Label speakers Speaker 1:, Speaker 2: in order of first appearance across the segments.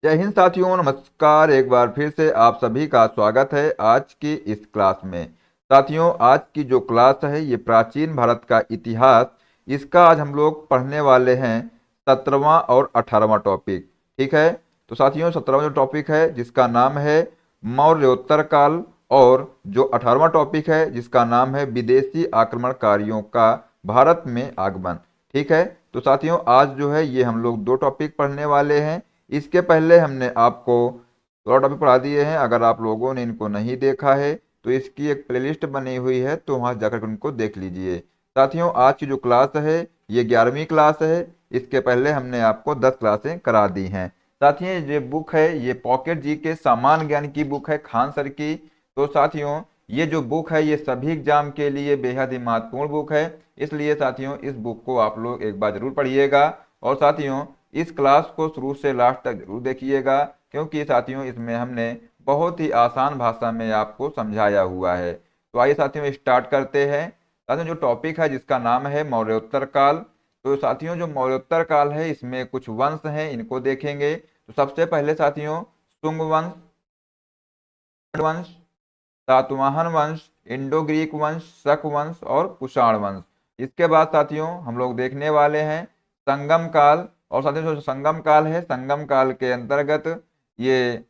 Speaker 1: जय हिंद साथियों, नमस्कार। एक बार फिर से आप सभी का स्वागत है आज की इस क्लास में। साथियों, आज की जो क्लास है ये प्राचीन भारत का इतिहास, इसका आज हम लोग पढ़ने वाले हैं 17वां और 18वां टॉपिक। ठीक है, तो साथियों 17वां जो टॉपिक है जिसका नाम है मौर्योत्तर काल, और जो 18वां टॉपिक है जिसका नाम है विदेशी आक्रमणकारियों का भारत में आगमन। ठीक है, तो साथियों आज जो है ये हम लोग दो टॉपिक पढ़ने वाले हैं। इसके पहले हमने आपको 16 टॉपिक पढ़ा दिए हैं। अगर आप लोगों ने इनको नहीं देखा है तो इसकी एक प्लेलिस्ट बनी हुई है, तो वहां जाकर उनको देख लीजिए। साथियों आज की जो क्लास है ये 11वीं क्लास है। इसके पहले हमने आपको 10 क्लासें करा दी हैं। साथियों ये बुक है, ये पॉकेट जी के सामान्य ज्ञान की बुक है, खान सर की। तो साथियों ये जो बुक है ये सभी एग्जाम के लिए बेहद ही महत्वपूर्ण बुक है, इसलिए साथियों इस बुक को आप लोग एक बार जरूर पढ़िएगा। और साथियों इस क्लास को शुरू से लास्ट तक जरूर देखिएगा, क्योंकि साथियों इसमें हमने बहुत ही आसान भाषा में आपको समझाया हुआ है। तो आइए साथियों स्टार्ट करते हैं। साथियों जो टॉपिक है जिसका नाम है मौर्योत्तर काल। तो साथियों जो मौर्योत्तर काल है इसमें कुछ वंश हैं, इनको देखेंगे। तो सबसे पहले साथियों शुंग वंश, वंश, सातवाहन वंश, इंडो ग्रीक वंश, शक वंश और कुषाण वंश। इसके बाद साथियों हम लोग देखने वाले हैं संगम काल। और साथियों जो संगम काल है, संगम काल के अंतर्गत ये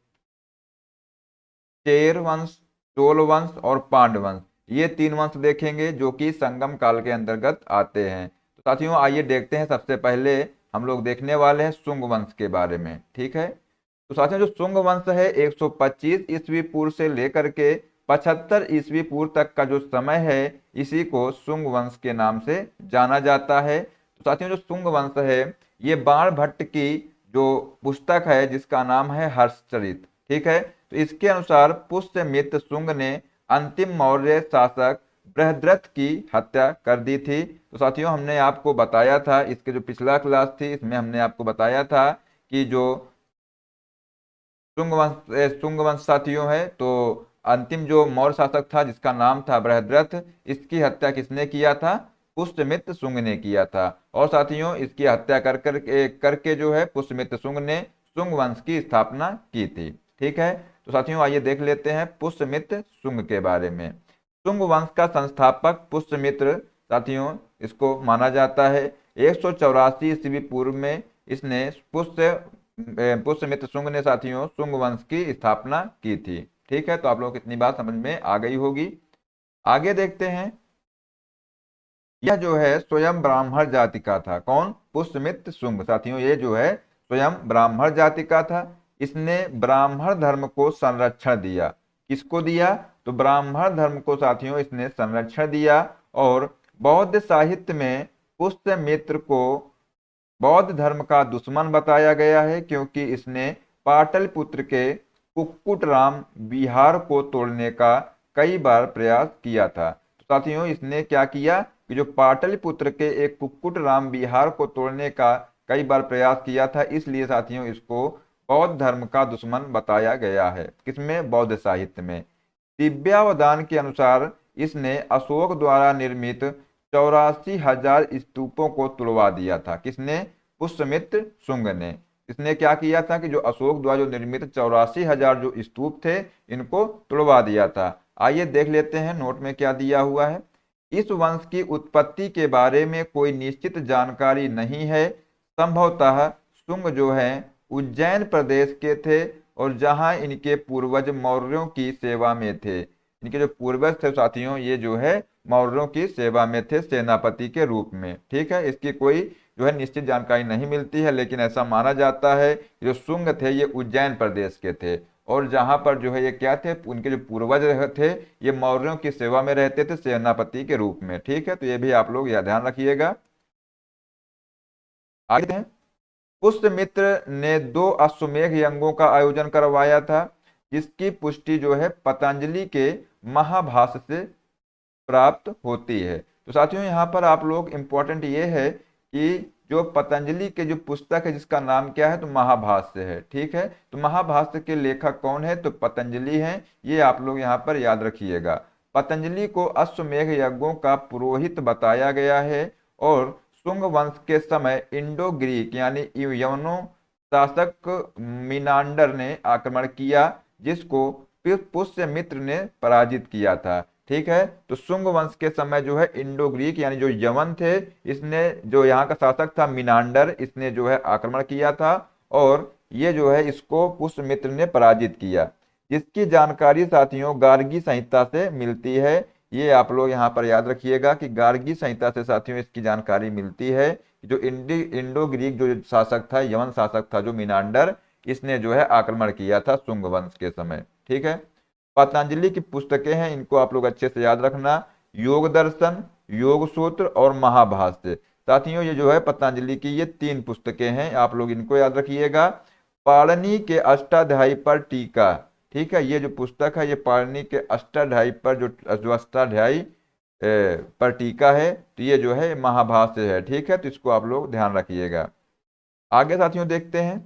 Speaker 1: चेर वंश, चोल वंश और पांड वंश, ये तीन वंश देखेंगे जो कि संगम काल के अंतर्गत आते हैं। तो साथियों आइए देखते हैं, सबसे पहले हम लोग देखने वाले हैं शुंग वंश के बारे में। ठीक है, तो साथियों जो शुंग वंश है 125 ईस्वी पूर्व से लेकर के 75 ईस्वी पूर्व तक का जो समय है इसी को शुंग वंश के नाम से जाना जाता है। तो साथियों जो शुंग वंश है ये बाण भट्ट की जो पुस्तक है जिसका नाम है हर्षचरित। ठीक है, तो इसके अनुसार पुष्यमित्र शुंग ने अंतिम मौर्य शासक बृहद्रथ की हत्या कर दी थी। तो साथियों हमने आपको बताया था, इसके जो पिछला क्लास थी इसमें हमने आपको बताया था कि जो शुंग वंश साथियों है, तो अंतिम जो मौर्य शासक था जिसका नाम था बृहद्रथ, इसकी हत्या किसने किया था? पुष्यमित्र शुंग ने किया था। और साथियों इसकी हत्या करके जो है पुष्यमित्र शुंग ने शुंग वंश की स्थापना की थी। ठीक है, तो साथियों आइए देख लेते हैं पुष्यमित्र शुंग के बारे में। शुंग वंश का संस्थापक पुष्यमित्र साथियों इसको माना जाता है। 184 ईस्वी पूर्व में इसने पुष्यमित्र शुंग ने साथियों शुंग वंश की स्थापना की थी। ठीक है, तो आप लोगों को इतनी बात समझ में आ गई होगी। आगे देखते हैं, यह जो है स्वयं ब्राह्मण जाति का था। कौन? पुष्यमित्र शुंग। साथियों ये जो है स्वयं ब्राह्मण जाति का था। इसने ब्राह्मण धर्म को संरक्षण दिया। किसको दिया? तो ब्राह्मण धर्म को साथियों इसने संरक्षण दिया। और बौद्ध साहित्य में पुष्यमित्र को बौद्ध धर्म का दुश्मन बताया गया है, क्योंकि इसने पाटलिपुत्र के कुक्कुटराम विहार को तोड़ने का कई बार प्रयास किया था। तो साथियों इसने क्या किया कि जो पाटलिपुत्र के एक कुक्कुटराम विहार को तोड़ने का कई बार प्रयास किया था, इसलिए साथियों इसको बौद्ध धर्म का दुश्मन बताया गया है। किसमें? बौद्ध साहित्य में। दिव्यावदान के अनुसार इसने अशोक द्वारा निर्मित 84,000 स्तूपों को तुड़वा दिया था। किसने? पुष्यमित्र शुंग ने। इसने क्या किया था कि जो अशोक द्वारा जो निर्मित 84,000 जो स्तूप थे इनको तुड़वा दिया था। आइए देख लेते हैं नोट में क्या दिया हुआ है। इस वंश की उत्पत्ति के बारे में कोई निश्चित जानकारी नहीं है। संभवतः शुंग जो है उज्जैन प्रदेश के थे, और जहां इनके पूर्वज मौर्यों की सेवा में थे। इनके जो पूर्वज थे साथियों ये जो है मौर्यों की सेवा में थे सेनापति के रूप में। ठीक है, इसकी कोई जो है निश्चित जानकारी नहीं मिलती है, लेकिन ऐसा माना जाता है कि जो शुंग थे ये उज्जैन प्रदेश के थे, और जहां पर जो है ये क्या थे, उनके जो पूर्वज थे ये मौर्यों की सेवा में रहते थे सेनापति के रूप में। ठीक है, तो ये भी आप लोग यह ध्यान रखिएगा। आगे हैं, पुष्यमित्र ने 2 अश्वमेध यज्ञों का आयोजन करवाया था, जिसकी पुष्टि जो है पतंजलि के महाभाष्य से प्राप्त होती है। तो साथियों यहाँ पर आप लोग इंपॉर्टेंट ये है कि जो पतंजलि के जो पुस्तक है जिसका नाम क्या है, तो महाभाष्य है। ठीक है, तो महाभाष्य के लेखक कौन है? तो पतंजलि हैं। ये आप लोग यहाँ पर याद रखिएगा। पतंजलि को अश्वमेध यज्ञों का पुरोहित बताया गया है, और शुंग वंश के समय इंडो ग्रीक यानी यवनों शासक मिनांडर ने आक्रमण किया, जिसको पुष्यमित्र ने पराजित किया था। ठीक है, तो शुंग वंश के समय जो है इंडो ग्रीक यानी जो यमन थे, इसने जो यहाँ का शासक था मिनांडर, इसने जो है आक्रमण किया था और ये जो है इसको पुष्यमित्र ने पराजित किया। जिसकी जानकारी साथियों गार्गी संहिता से मिलती है। ये आप लोग यहाँ पर याद रखिएगा कि गार्गी संहिता से साथियों इसकी जानकारी मिलती है। जो इंडो ग्रीक जो शासक था, यमन शासक था जो मिनांडर, इसने जो है आक्रमण किया था शुंग वंश के समय। ठीक है, पतंजलि की पुस्तकें हैं, इनको आप लोग अच्छे से याद रखना। योग दर्शन, योग सूत्र और महाभाष्य। साथियों ये जो है पतंजलि की ये 3 पुस्तकें हैं, आप लोग इनको याद रखिएगा। पाणिनि के अष्टाध्यायी पर टीका। ठीक है, ये जो पुस्तक है ये पाणिनि के अष्टाध्यायी पर जो अष्टाध्यायी पर टीका है, तो ये जो है महाभाष्य है। ठीक है, तो इसको आप लोग ध्यान रखिएगा। आगे साथियों देखते हैं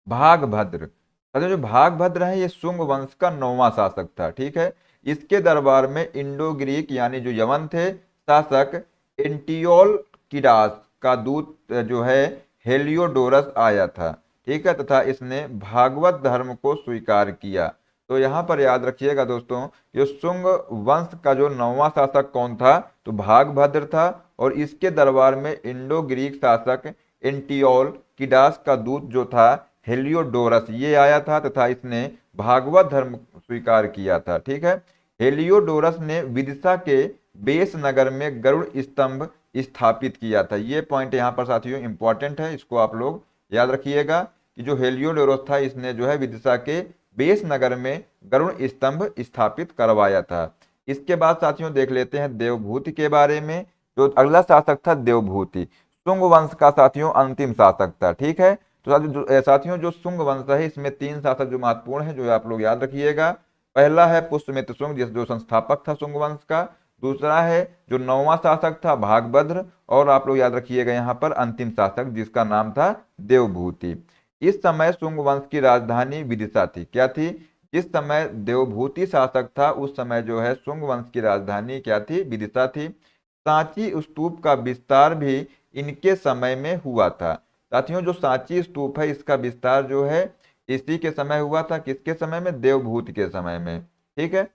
Speaker 1: भागभद्र। साथियों जो भागभद्र है ये शुंग वंश का 9वां शासक था। ठीक है, इसके दरबार में इंडो ग्रीक यानी जो यमन थे शासक एंटियोलकिडास का दूत जो है हेलियोडोरस आया था। ठीक है, तथा इसने भागवत धर्म को स्वीकार किया। तो यहाँ पर याद रखिएगा दोस्तों, ये शुंग वंश का जो 9वां शासक कौन था, तो भागभद्र था और इसके दरबार में इंडो ग्रीक शासक एंटियोलकिडास का दूत जो था हेलियोडोरस ये आया था तथा इसने भागवत धर्म स्वीकार किया था। ठीक है, हेलियोडोरस ने विदिशा के बेस नगर में गरुड़ स्तंभ स्थापित किया था। ये पॉइंट यहाँ पर साथियों इंपॉर्टेंट है, इसको आप लोग याद रखिएगा कि जो हेलियोडोरस था इसने जो है विदिशा के बेस नगर में गरुड़ स्तंभ स्थापित करवाया था। इसके बाद साथियों देख लेते हैं देवभूति के बारे में। जो अगला शासक था देवभूति, शुंग वंश का साथियों अंतिम शासक था। ठीक है, तो साथियों जो शुंग वंश है इसमें 3 शासक जो महत्वपूर्ण है जो आप लोग याद रखिएगा। पहला है पुष्यमित्र शुंग जो संस्थापक था शुंग वंश का। दूसरा है जो 9वां शासक था भागभद्र, और आप लोग याद रखिएगा यहाँ पर अंतिम शासक जिसका नाम था देवभूति। इस समय शुंग वंश की राजधानी विदिशा थी। क्या थी? जिस समय देवभूति शासक था उस समय जो है शुंग वंश की राजधानी क्या थी? विदिशा थी। सांची स्तूप का विस्तार भी इनके समय में हुआ था। साथियों जो सांची स्तूप है इसका विस्तार जो है इसी के समय हुआ था। किसके समय में? देवभूति के समय में। ठीक है,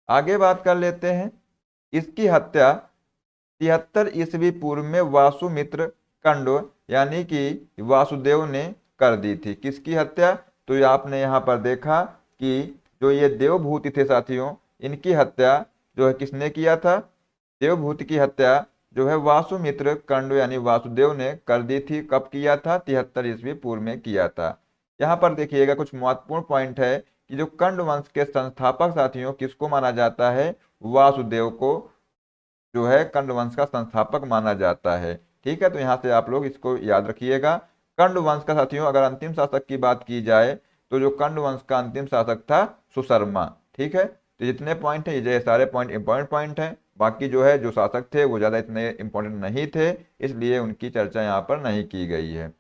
Speaker 1: आगे बात कर लेते हैं। इसकी हत्या 73 ईस्वी पूर्व में वासुमित्र कंडो यानी कि वासुदेव ने कर दी थी। किसकी हत्या? तो ये आपने यहाँ पर देखा कि जो ये देवभूति थे साथियों, इनकी हत्या जो है किसने किया था? देवभूति की हत्या जो है वासुमित्र कंडो यानी वासुदेव ने कर दी थी। कब किया था? 73 ईस्वी पूर्व में किया था। यहाँ पर देखिएगा कुछ महत्वपूर्ण पॉइंट है कि जो कंड वंश के संस्थापक साथियों किसको माना जाता है? वासुदेव को जो है कंड वंश का संस्थापक माना जाता है। ठीक है, तो यहाँ से आप लोग इसको याद रखिएगा। कंड वंश का साथियों अगर अंतिम शासक की बात की जाए तो जो कंड वंश का अंतिम शासक था सुशर्मा। ठीक है, तो जितने पॉइंट है ये सारे पॉइंट इंपॉर्टेंट पॉइंट हैं। बाकी जो है जो शासक थे वो ज़्यादा इतने इंपॉर्टेंट नहीं थे, इसलिए उनकी चर्चा यहाँ पर नहीं की गई है।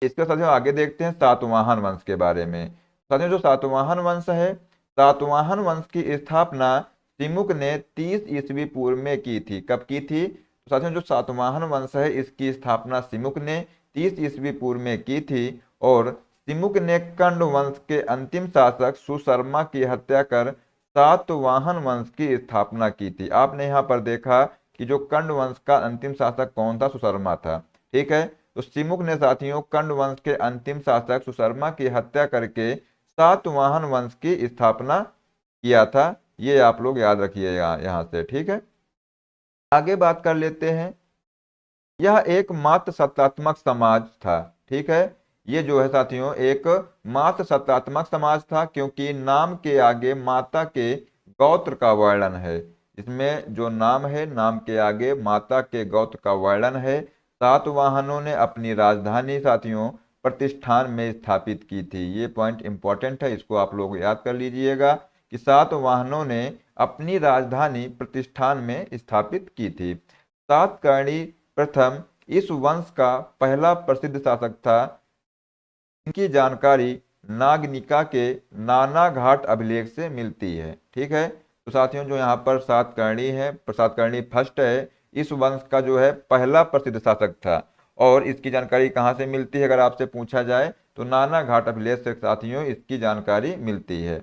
Speaker 1: इसके साथियों आगे देखते हैं सातवाहन वंश के बारे में। साथियों जो सातवाहन वंश है, सातवाहन वंश की स्थापना सिमुक ने 30 ईस्वी पूर्व में की थी। कब की थी? तो साथियों जो सातवाहन वंश है इसकी स्थापना सिमुक ने 30 ईस्वी पूर्व में की थी और सिमुक ने कंड वंश के अंतिम शासक सुशर्मा की हत्या कर सातवाहन वंश की स्थापना की थी। आपने यहाँ पर देखा कि जो कंड वंश का अंतिम शासक कौन था? सुशर्मा था। ठीक है, तो सिमुक ने साथियों कंड वंश के अंतिम शासक सुशर्मा की हत्या करके सातवाहन वंश की स्थापना किया था। ये आप लोग याद रखिएगा यहाँ से। ठीक है, आगे बात कर लेते हैं। यह एक मात्र सत्तात्मक समाज था। ठीक है, ये जो है साथियों एक मात्र सत्तात्मक समाज था क्योंकि नाम के आगे माता के गोत्र का वर्णन है। इसमें जो नाम है नाम के आगे माता के गोत्र का वर्णन है। सातवाहनों ने अपनी राजधानी साथियों प्रतिष्ठान में स्थापित की थी। ये पॉइंट इंपॉर्टेंट है, इसको आप लोग याद कर लीजिएगा कि सातवाहनों ने अपनी राजधानी प्रतिष्ठान में स्थापित की थी। सातकर्णी प्रथम इस वंश का पहला प्रसिद्ध शासक था। इनकी जानकारी नागनिका के नाना घाट अभिलेख से मिलती है। ठीक है, तो साथियों जो यहाँ पर सातकर्णी है, सातकर्णी फर्स्ट है, इस वंश का जो है पहला प्रसिद्ध शासक था और इसकी जानकारी कहाँ से मिलती है अगर आपसे पूछा जाए तो नाना घाट अभिलेख से साथियों इसकी जानकारी मिलती है।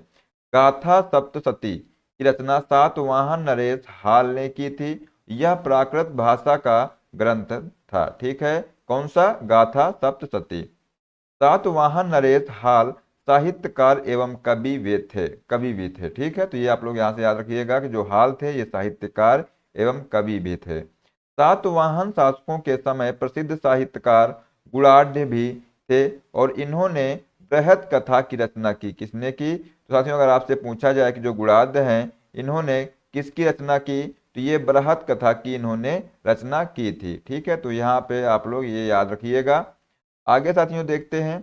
Speaker 1: गाथा सप्तशती की रचना सातवाहन नरेश हाल ने की थी। यह प्राकृत भाषा का ग्रंथ था। ठीक है, कौन सा? गाथा सप्तशती। सातवाहन नरेश हाल साहित्यकार एवं कवि भी थे। ठीक है, तो ये आप लोग यहाँ से याद रखिएगा कि जो हाल थे ये साहित्यकार एवं कवि भी थे। सातवाहन शासकों के समय प्रसिद्ध साहित्यकार गुणाढ़ भी थे और इन्होंने बृहद कथा की रचना की। किसने की? तो साथियों अगर आपसे पूछा जाए कि जो गुणाढ़ हैं इन्होंने किसकी रचना की, तो ये बृहद कथा की इन्होंने रचना की थी। ठीक है, तो यहाँ पे आप लोग ये याद रखिएगा। आगे साथियों देखते हैं।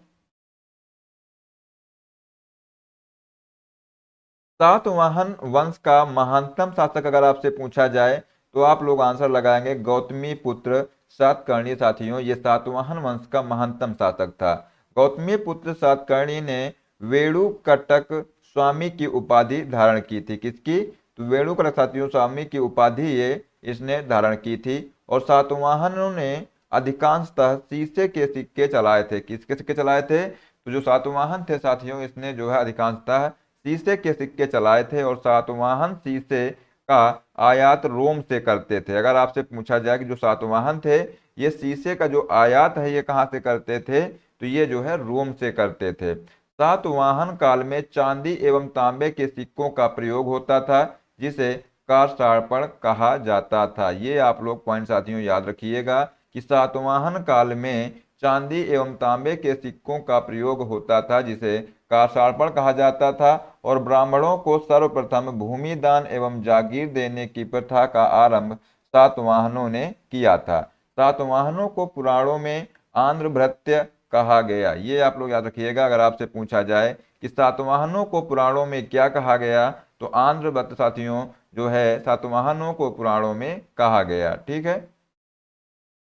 Speaker 1: सातवाहन वंश का महानतम शासक अगर आपसे पूछा जाए तो आप लोग आंसर लगाएंगे गौतमी पुत्र सातकर्णी। साथियों ये सातवाहन वंश का महानतम शासक था। गौतमी पुत्र सातकर्णी ने वेणुकटक स्वामी की उपाधि धारण की थी। किसकी? तो वेणुकटक साथियों स्वामी की उपाधि ये इसने धारण की थी। और सातवाहनों ने अधिकांशतः शीशे के सिक्के चलाए थे। किसके सिक्के चलाए थे? तो जो सातवाहन थे साथियों इसने जो है अधिकांशतः शीशे के सिक्के चलाए थे। और सातवाहन शीशे का आयात रोम से करते थे। अगर आपसे पूछा जाए कि जो सातवाहन थे ये शीशे का जो आयात है ये कहाँ से करते थे, तो ये जो है रोम से करते थे। सातवाहन काल में चांदी एवं तांबे के सिक्कों का प्रयोग होता था जिसे कारसार्पण कहा जाता था। ये आप लोग पॉइंट साथियों याद रखिएगा कि सातवाहन काल में चांदी एवं तांबे के सिक्कों का प्रयोग होता था जिसे कारसार्पण कहा जाता था। और ब्राह्मणों को सर्वप्रथम भूमि दान एवं जागीर देने की प्रथा का आरंभ सातवाहनों ने किया था। सातवाहनों को पुराणों में आंध्रभृत्य कहा गया। ये आप लोग याद रखिएगा अगर आपसे पूछा जाए कि सातवाहनों को पुराणों में क्या कहा गया, तो आंध्रभृत्य साथियों जो है सातवाहनों को पुराणों में कहा गया। ठीक है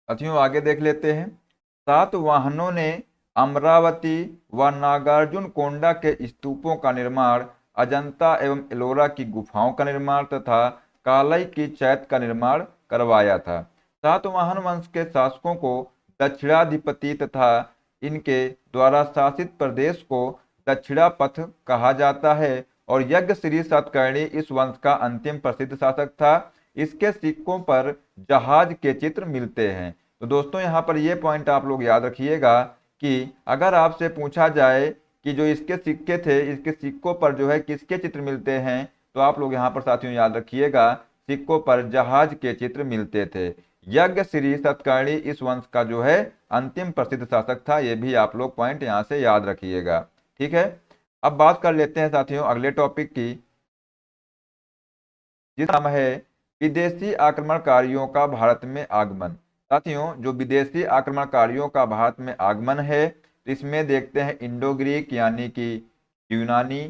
Speaker 1: साथियों, आगे देख लेते हैं। सातवाहनों ने अमरावती व नागार्जुन कोंडा के स्तूपों का निर्माण, अजंता एवं एलोरा की गुफाओं का निर्माण तथा कालई की चैत का निर्माण करवाया था। सातवाहन वंश के शासकों को दक्षिणाधिपति तथा इनके द्वारा शासित प्रदेश को दक्षिणापथ कहा जाता है। और यज्ञ श्री सातकर्णी इस वंश का अंतिम प्रसिद्ध शासक था। इसके सिक्कों पर जहाज के चित्र मिलते हैं। तो दोस्तों यहाँ पर ये पॉइंट आप लोग याद रखिएगा कि अगर आपसे पूछा जाए कि जो इसके सिक्के थे इसके सिक्कों पर जो है किसके चित्र मिलते हैं, तो आप लोग यहाँ पर साथियों याद रखिएगा सिक्कों पर जहाज के चित्र मिलते थे। यज्ञ श्री सतकर्णी इस वंश का जो है अंतिम प्रसिद्ध शासक था। ये भी आप लोग पॉइंट यहाँ से याद रखिएगा। ठीक है, अब बात कर लेते हैं साथियों अगले टॉपिक की, जिसका नाम है विदेशी आक्रमणकारियों का भारत में आगमन। साथियों जो विदेशी आक्रमणकारियों का भारत में आगमन है तो इसमें देखते हैं इंडो ग्रीक यानी कि यूनानी,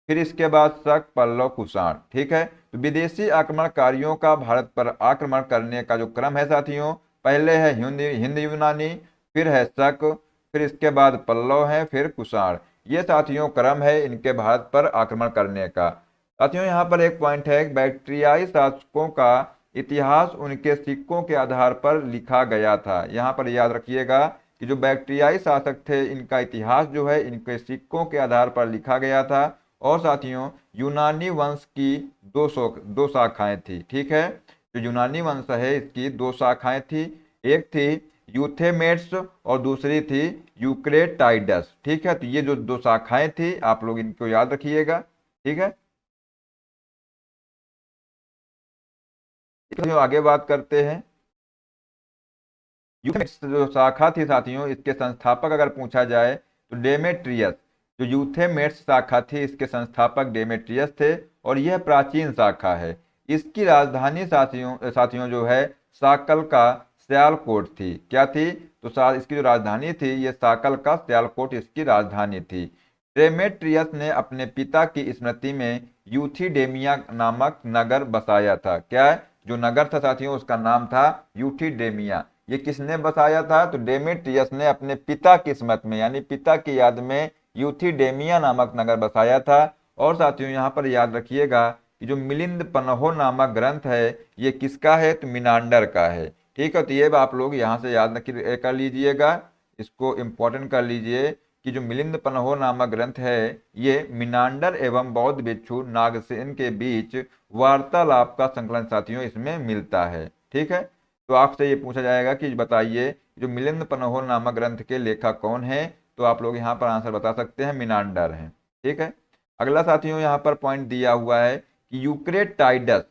Speaker 1: फिर इसके बाद शक, पल्लव, कुषाण। ठीक है, तो विदेशी आक्रमणकारियों का भारत पर आक्रमण करने का जो क्रम है साथियों, पहले है हिंद यूनानी, फिर है शक, फिर इसके बाद पल्लव है, फिर कुषाण। ये साथियों क्रम है इनके भारत पर आक्रमण करने का। साथियों यहाँ पर एक पॉइंट है, बैक्ट्रियाई शासकों का इतिहास उनके सिक्कों के आधार पर लिखा गया था। यहाँ पर याद रखिएगा कि जो बैक्ट्रियाई शासक थे इनका इतिहास जो है इनके सिक्कों के आधार पर लिखा गया था। और साथियों यूनानी वंश की दो शाखाएं थी। ठीक है, जो यूनानी वंश है इसकी दो शाखाएं थी, एक थी यूथेमेट्स और दूसरी थी यूक्रेटाइडस। ठीक है, तो ये जो दो शाखाएं थी आप लोग इनको याद रखिएगा। ठीक है, आगे बात करते हैं। यूथेमेट्स जो शाखा थी साथियों इसके संस्थापक अगर पूछा जाए तो डेमेट्रियस। जो यूथेमेट्स शाखा थी इसके संस्थापक डेमेट्रियस थे और यह प्राचीन शाखा है। इसकी राजधानी साथियों साथियों जो है साकल का सियालकोट थी। क्या थी? तो इसकी जो राजधानी थी ये साकल का सियालकोट इसकी राजधानी थी। डेमेट्रियस ने अपने पिता की स्मृति में यूथिडेमिया नामक नगर बसाया था। क्या है? जो नगर था साथियों उसका नाम था यूथिडेमिया। ये किसने बसाया था? तो डेमेट्रियस ने अपने पिता की स्मृति में यानी पिता की याद में यूथिडेमिया नामक नगर बसाया था। और साथियों यहाँ पर याद रखिएगा कि जो मिलिंद पन्हो नामक ग्रंथ है ये किसका है? तो मिनांडर का है। ठीक है, तो ये आप लोग यहाँ से याद कर लीजिएगा, इसको इम्पोर्टेंट कर लीजिए कि जो मिलिंद पन्हो नामक ग्रंथ है ये मिनांडर एवं बौद्ध भिक्षु नागसेन के बीच वार्तालाप का संकलन साथियों इसमें मिलता है। ठीक है, तो आपसे ये पूछा जाएगा कि बताइए जो मिलिंद पन्हो नामक ग्रंथ के लेखक कौन है, तो आप लोग यहाँ पर आंसर बता सकते हैं मिनांडर हैं। ठीक है, अगला साथियों यहाँ पर पॉइंट दिया हुआ है कि यूक्रेटाइडस।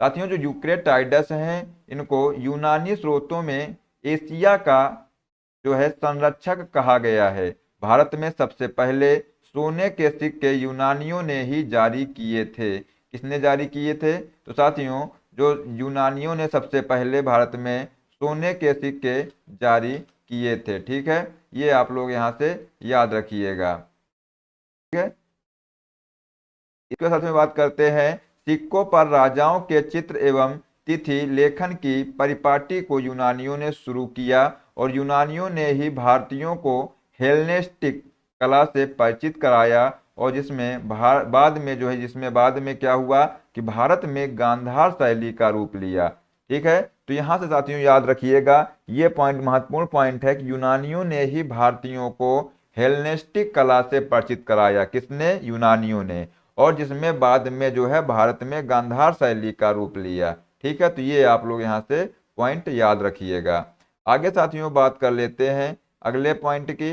Speaker 1: साथियों जो यूक्रेटाइडस हैं इनको यूनानी स्रोतों में एशिया का जो है संरक्षक कहा गया है। भारत में सबसे पहले सोने के सिक्के यूनानियों ने ही जारी किए थे। किसने जारी किए थे? तो साथियों जो यूनानियों ने सबसे पहले भारत में सोने के सिक्के जारी किए थे। ठीक है, ये आप लोग यहाँ से याद रखिएगा। ठीक है, इसके साथ में बात करते हैं सिक्कों पर राजाओं के चित्र एवं तिथि लेखन की परिपाटी को यूनानियों ने शुरू किया और यूनानियों ने ही भारतीयों को हेलेनिस्टिक कला से परिचित कराया और जिसमें बाद में क्या हुआ कि भारत में गांधार शैली का रूप लिया। ठीक है, तो यहाँ से साथियों याद रखिएगा, ये पॉइंट महत्वपूर्ण पॉइंट है कि यूनानियों ने ही भारतीयों को हेलेनिस्टिक कला से परिचित कराया। किसने? यूनानियों ने, और जिसमें बाद में जो है भारत में गांधार शैली का रूप लिया। ठीक है, तो ये आप लोग यहाँ से पॉइंट याद रखिएगा। आगे साथियों बात कर लेते हैं अगले पॉइंट की।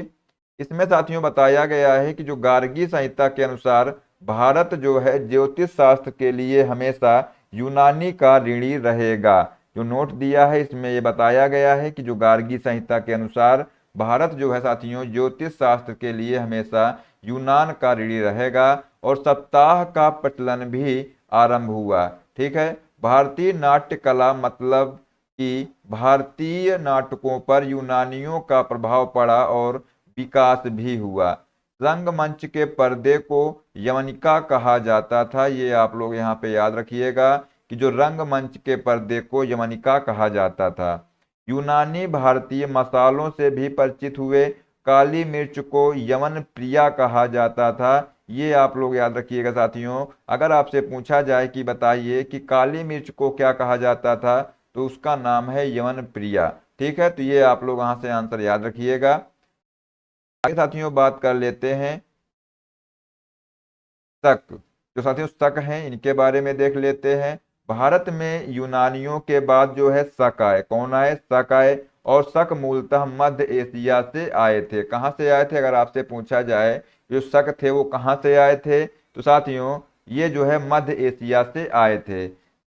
Speaker 1: इसमें साथियों बताया गया है कि जो गार्गी संहिता के अनुसार भारत जो है ज्योतिष शास्त्र के लिए हमेशा यूनानी का ऋणी रहेगा। जो नोट दिया है इसमें ये बताया गया है कि जो गार्गी संहिता के अनुसार भारत जो है साथियों ज्योतिष शास्त्र के लिए हमेशा यूनान का ऋणी रहेगा और सप्ताह का प्रचलन भी आरंभ हुआ। ठीक है, भारतीय नाट्य कला मतलब कि भारतीय नाटकों पर यूनानियों का प्रभाव पड़ा और विकास भी हुआ। रंगमंच के पर्दे को यवनिका कहा जाता था। ये आप लोग यहाँ पे याद रखिएगा कि जो रंगमंच के पर्दे को यवनिका कहा जाता था। यूनानी भारतीय मसालों से भी परिचित हुए। काली मिर्च को यवन प्रिया कहा जाता था। ये आप लोग याद रखिएगा साथियों। अगर आपसे पूछा जाए कि बताइए कि काली मिर्च को क्या कहा जाता था, तो उसका नाम है यवन प्रिया। ठीक है, तो ये आप लोग वहां से आंसर याद रखिएगा। आगे साथियों बात कर लेते हैं शक। जो साथियों शक हैं इनके बारे में देख लेते हैं। भारत में यूनानियों के बाद जो है शक आए। कौन आए? शक आए। और शक मूलतः मध्य एशिया से आए थे। कहाँ से आए थे? अगर आपसे पूछा जाए जो शक थे वो कहाँ से आए थे, तो साथियों ये जो है मध्य एशिया से आए थे।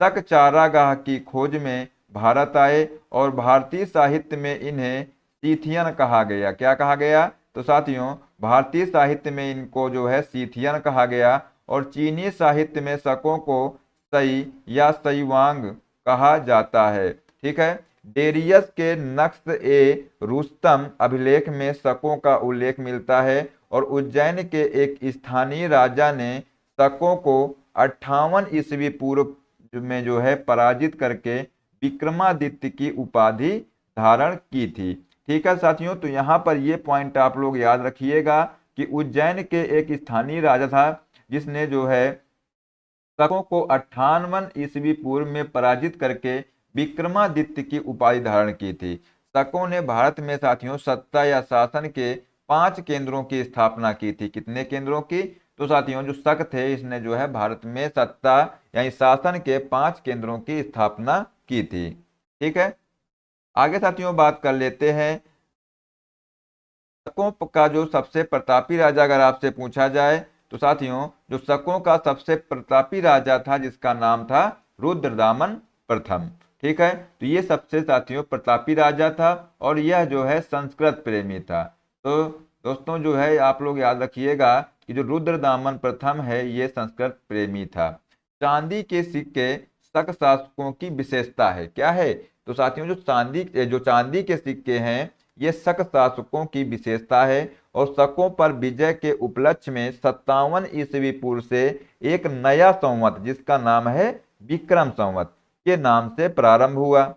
Speaker 1: शक चारागाह की खोज में भारत आए और भारतीय साहित्य में इन्हें सीथियन कहा गया। क्या कहा गया? तो साथियों भारतीय साहित्य में इनको जो है सीथियन कहा गया और चीनी साहित्य में शकों को सई या सईवांग कहा जाता है। ठीक है, डेरियस के नक्श ए रुस्तम अभिलेख में शकों का उल्लेख मिलता है और उज्जैन के एक स्थानीय राजा ने शकों को 58 ईस्वी पूर्व में जो है पराजित करके विक्रमादित्य की उपाधि धारण की थी। ठीक है साथियों, तो यहाँ पर ये पॉइंट आप लोग याद रखिएगा कि उज्जैन के एक स्थानीय राजा था जिसने जो है शकों को 58 ईस्वी पूर्व में पराजित करके विक्रमादित्य की उपाधि धारण की थी। शकों ने भारत में साथियों सत्ता या शासन के 5 केंद्रों की स्थापना की थी। कितने केंद्रों की? तो साथियों जो शक थे इसने जो है भारत में सत्ता यानी शासन के 5 केंद्रों की स्थापना की थी। ठीक है, आगे साथियों बात कर लेते हैं शकों का जो सबसे प्रतापी राजा अगर आपसे पूछा जाए, तो साथियों जो शकों का सबसे प्रतापी राजा था जिसका नाम था रुद्रदामन प्रथम। ठीक है, तो ये सबसे साथियों प्रतापी राजा था और यह जो है संस्कृत प्रेमी था। तो दोस्तों जो है आप लोग याद रखिएगा कि जो रुद्रदामन प्रथम है ये संस्कृत प्रेमी था। चांदी के सिक्के शक शासकों की विशेषता है। क्या है? तो साथियों जो चांदी के सिक्के हैं ये शक शासकों की विशेषता है और शकों पर विजय के उपलक्ष्य में 57 ईस्वी पूर्व से एक नया संवत जिसका नाम है विक्रम संवत के नाम से प्रारंभ हुआ।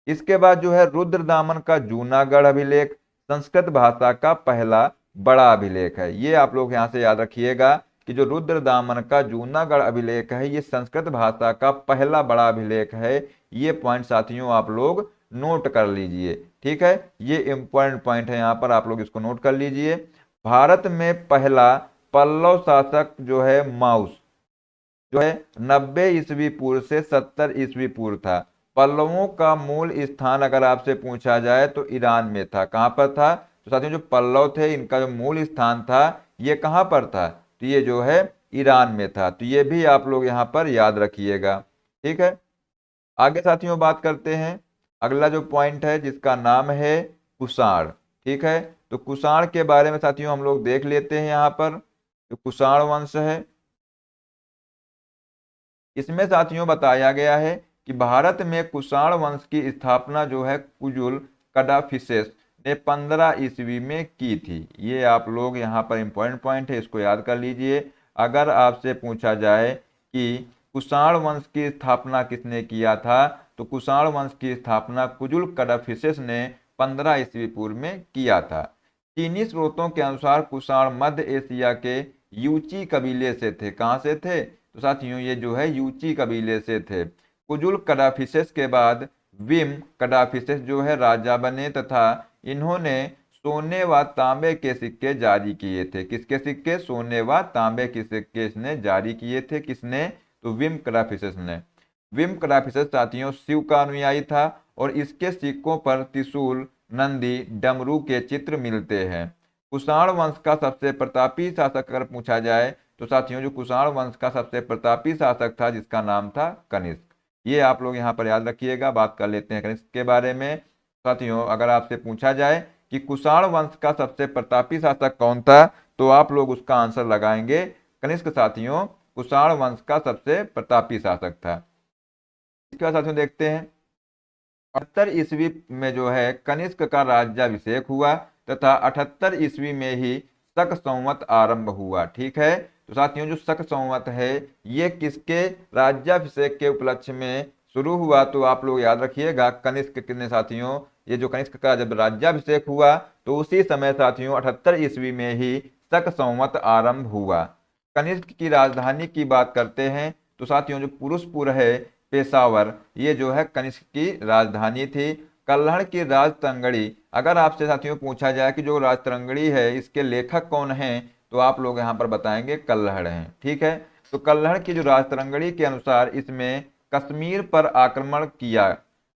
Speaker 1: इसके बाद जो है रुद्रदामन का जूनागढ़ अभिलेख संस्कृत भाषा का पहला बड़ा अभिलेख है। ये आप लोग यहाँ से याद रखिएगा कि जो रुद्रदामन का जूनागढ़ अभिलेख है ये संस्कृत भाषा का पहला बड़ा अभिलेख है। ये पॉइंट साथियों आप लोग नोट कर लीजिए। ठीक है, ये इंपॉर्टेंट पॉइंट है, यहाँ पर आप लोग इसको नोट कर लीजिए। भारत में पहला पल्लव शासक जो है माउस जो है 90 ईस्वी पूर्व से 70 ईस्वी पूर्व था। पल्लवों का मूल स्थान अगर आपसे पूछा जाए तो ईरान में था। कहां पर था? तो साथियों जो पल्लव थे इनका जो मूल स्थान था ये कहां पर था? तो ये जो है ईरान में था। तो ये भी आप लोग यहां पर याद रखिएगा। ठीक है, आगे साथियों बात करते हैं। अगला जो पॉइंट है जिसका नाम है कुषाण। ठीक है, तो कुषाण के बारे में साथियों हम लोग देख लेते हैं। यहाँ पर जो कुषाण वंश है इसमें साथियों बताया गया है कि भारत में कुषाण वंश की स्थापना जो है कुजुल कडाफिसेस ने 15 ईस्वी में की थी। ये आप लोग यहाँ पर इंपॉर्टेंट पॉइंट है, इसको याद कर लीजिए। अगर आपसे पूछा जाए कि कुषाण वंश की स्थापना किसने किया था, तो कुषाण वंश की स्थापना कुजुल कडाफिसेस ने 15 ईस्वी पूर्व में किया था। चीनी स्रोतों के अनुसार कुषाण मध्य एशिया के यूची कबीले से थे। कहाँ से थे? तो साथियों ये जो है यूची कबीले से थे। कुजुल कडाफिसेस के बाद विम कडाफिसेस जो है राजा बने तथा इन्होंने सोने व तांबे के सिक्के जारी किए थे। किसके सिक्के? सोने व तांबे के सिक्के इसने जारी किए थे। किसने? तो विम कडाफिसेस ने। विम कडाफिसेस साथियों शिव का अनुयायी था और इसके सिक्कों पर त्रिशूल, नंदी, डमरू के चित्र मिलते हैं। कुषाण वंश का सबसे प्रतापी शासक अगर पूछा जाए तो साथियों जो कुषाण वंश का सबसे प्रतापी शासक था जिसका नाम था कनिष्क। ये आप लोग यहाँ पर याद रखिएगा। बात कर लेते हैं कनिष्क के बारे में। साथियों अगर आपसे पूछा जाए कि कुषाण वंश का सबसे प्रतापी शासक कौन था, तो आप लोग उसका आंसर लगाएंगे कनिष्क। साथियों कुषाण वंश का सबसे प्रतापी शासक था। इसके बाद साथियों देखते हैं 78 ईस्वी में जो है कनिष्क का राज्याभिषेक हुआ तथा 78 ईस्वी में ही शक संवत आरंभ हुआ। ठीक है, तो साथियों जो शक संवत है ये किसके राज्याभिषेक के उपलक्ष्य में शुरू हुआ? तो आप लोग याद रखिएगा कनिष्क कितने साथियों, ये जो कनिष्क का जब राज्याभिषेक हुआ तो उसी समय साथियों 78 ईस्वी में ही शक संवत आरंभ हुआ। कनिष्क की राजधानी की बात करते हैं तो साथियों जो पुरुषपुर है पेशावर, ये जो है कनिष्क की राजधानी थी। कल्हड़ की राजतरंगड़ी, अगर आपसे साथियों पूछा जाए कि जो राजतरंगड़ी है इसके लेखक कौन हैं, तो आप लोग यहाँ पर बताएंगे कल्हड़ हैं। ठीक है, तो कल्हड़ की जो राजतरंगड़ी के अनुसार इसमें कश्मीर पर आक्रमण किया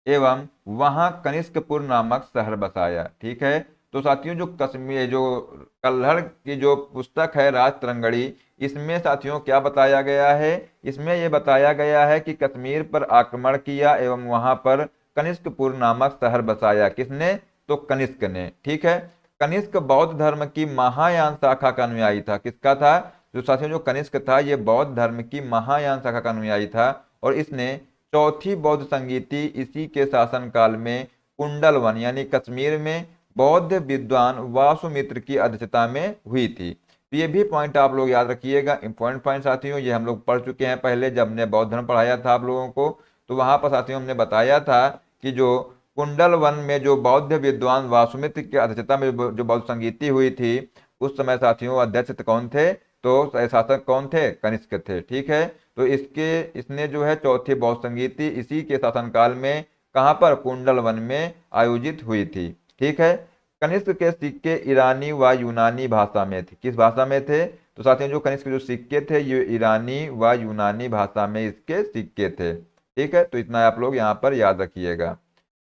Speaker 1: एवं वहां कनिष्कपुर नामक शहर बसाया। ठीक है, तो साथियों जो कश्मीर जो कल्हड़ की जो पुस्तक है राजतरंगड़ी, इसमें साथियों क्या बताया गया है? इसमें यह बताया गया है कि कश्मीर पर आक्रमण किया एवं वहां पर कनिष्कपुर नामक शहर बसाया। किसने? तो कनिष्क ने। ठीक है, कनिष्क बौद्ध धर्म की महायान शाखा का अनुयायी था। किसका था? जो साथियों जो कनिष्क था ये बौद्ध धर्म की महायान शाखा का अनुयायी था और इसने चौथी बौद्ध संगीति इसी के शासनकाल में कुंडलवन यानी कश्मीर में बौद्ध विद्वान वासुमित्र की अध्यक्षता में हुई थी। तो ये भी पॉइंट आप लोग याद रखिएगा, इंपॉर्टेंट पॉइंट साथियों। ये हम लोग पढ़ चुके हैं पहले जब हमने बौद्ध धर्म पढ़ाया था आप लोगों को, तो वहां पर साथियों हमने बताया था कि जो कुंडल वन में जो बौद्ध विद्वान वासुमित्र की अध्यक्षता में जो बौद्ध संगीति हुई थी उस समय साथियों अध्यक्ष कौन थे? तो शासक कौन थे? कनिष्क थे। ठीक है, तो इसने जो है चौथी बौद्ध संगीति इसी के शासनकाल में कहां पर? कुंडल वन में आयोजित हुई थी। ठीक है, कनिष्क के सिक्के ईरानी व यूनानी भाषा में थे। किस भाषा में थे? तो साथियों जो कनिष्क जो सिक्के थे ये ईरानी व यूनानी भाषा में इसके सिक्के थे। ठीक है, तो इतना आप लोग यहाँ पर याद रखिएगा।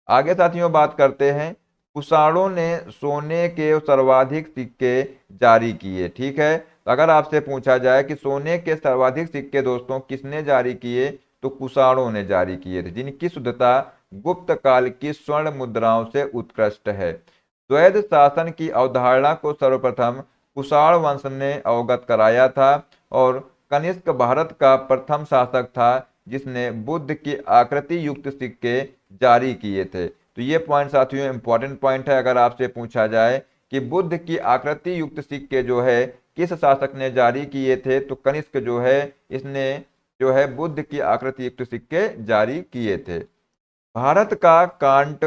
Speaker 1: आगे साथियों बात करते हैं कुषाणों ने सोने के सर्वाधिक सिक्के जारी किए। ठीक है, तो अगर आपसे पूछा जाए कि सोने के सर्वाधिक सिक्के दोस्तों किसने जारी किए, तो कुषाणों ने जारी किए थे, जिनकी शुद्धता गुप्त काल की स्वर्ण मुद्राओं से उत्कृष्ट है। द्वैध शासन की अवधारणा को सर्वप्रथम कुषाण वंश ने अवगत कराया था और कनिष्क भारत का प्रथम शासक था जिसने बुद्ध की आकृति युक्त सिक्के जारी किए थे। तो ये पॉइंट साथियों इंपॉर्टेंट पॉइंट है। अगर आपसे पूछा जाए कि बुद्ध की आकृति युक्त सिक्के जो है किस शासक ने जारी किए थे, तो कनिष्क जो है इसने जो है बुद्ध की आकृति युक्त सिक्के जारी किए थे। भारत का कांट,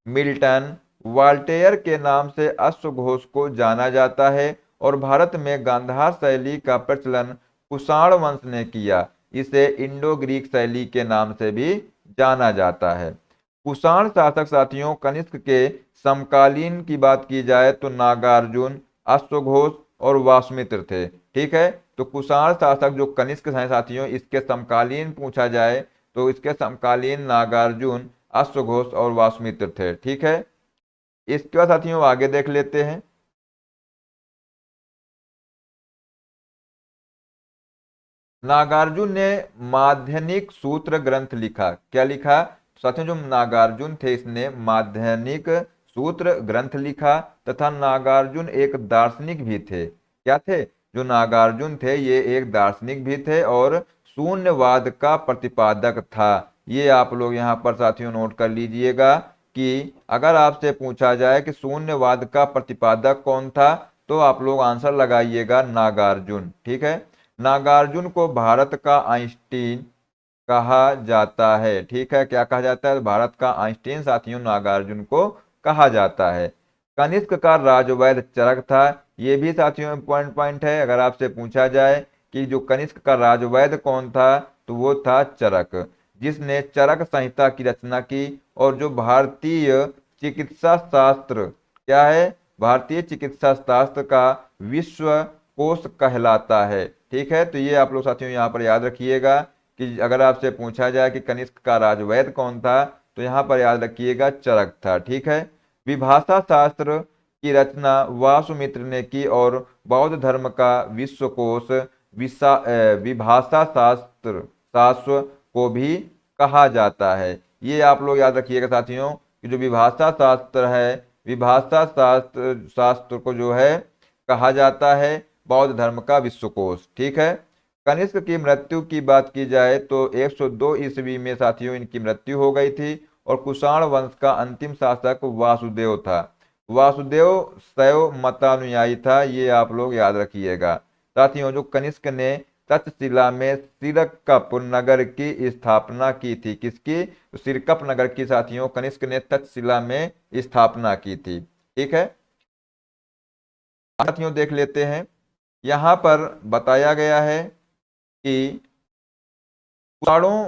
Speaker 1: मिल्टन, वाल्टेयर के नाम से अश्वघोष को जाना जाता है और भारत में गांधार शैली का प्रचलन कुषाण वंश ने किया। इसे इंडो ग्रीक शैली के नाम से भी जाना जाता है। कुषाण शासक साथियों कनिष्क के समकालीन की बात की जाए तो नागार्जुन, अश्वघोष और वासुमित्र थे। ठीक है, तो कुषाण शासक जो कनिष्क हैं साथियों, इसके समकालीन पूछा जाए तो इसके समकालीन नागार्जुन, अश्वघोष और वासुमित्र थे। ठीक है, इसके बाद साथियों आगे देख लेते हैं। नागार्जुन ने माध्यनिक सूत्र ग्रंथ लिखा। क्या लिखा साथियों? जो नागार्जुन थे इसने माध्यनिक सूत्र ग्रंथ लिखा तथा नागार्जुन एक दार्शनिक भी थे। क्या थे? जो नागार्जुन थे ये एक दार्शनिक भी थे और शून्यवाद का प्रतिपादक था। ये आप लोग यहाँ पर साथियों नोट कर लीजिएगा कि अगर आपसे पूछा जाए कि शून्यवाद का प्रतिपादक कौन था तो आप लोग आंसर लगाइएगा नागार्जुन। ठीक है, नागार्जुन को भारत का आइंस्टीन कहा जाता है। ठीक है, क्या कहा जाता है? भारत का आइंस्टीन साथियों नागार्जुन को कहा जाता है। कनिष्क का राजवैद्य चरक था। ये भी साथियों इम्पोर्टेंट पॉइंट है। अगर आपसे पूछा जाए कि जो कनिष्क का राजवैद्य कौन था तो वो था चरक, जिसने चरक संहिता की रचना की और जो भारतीय चिकित्सा शास्त्र क्या है? भारतीय चिकित्सा शास्त्र का विश्व कोश कहलाता है। ठीक है, तो ये आप लोग साथियों यहाँ पर याद रखिएगा कि अगर आपसे पूछा जाए कि कनिष्क का राजवैद्य कौन था तो यहाँ पर याद रखिएगा चरक था। ठीक है, विभाषा शास्त्र की रचना वासुमित्र ने की और बौद्ध धर्म का विश्वकोश विभाषा शास्त्र शास्त्र को भी कहा जाता है। ये आप लोग याद रखिएगा साथियों कि जो विभाषा शास्त्र है, विभाषा शास्त्र को जो है कहा जाता है बौद्ध धर्म का विश्वकोश। ठीक है, कनिष्क की मृत्यु की बात की जाए तो 102 ईस्वी में साथियों इनकी मृत्यु हो गई थी और कुषाण वंश का अंतिम शासक वासुदेव था। वासुदेव शैव मतानुयायी था। ये आप लोग याद रखिएगा साथियों। जो कनिष्क ने तक्षशिला में सिरकप नगर की स्थापना की थी। किसकी? तो सिरकप नगर की साथियों कनिष्क ने तक्षशिला में स्थापना की थी। ठीक है, साथियों देख लेते हैं। यहाँ पर बताया गया है कि पुराणों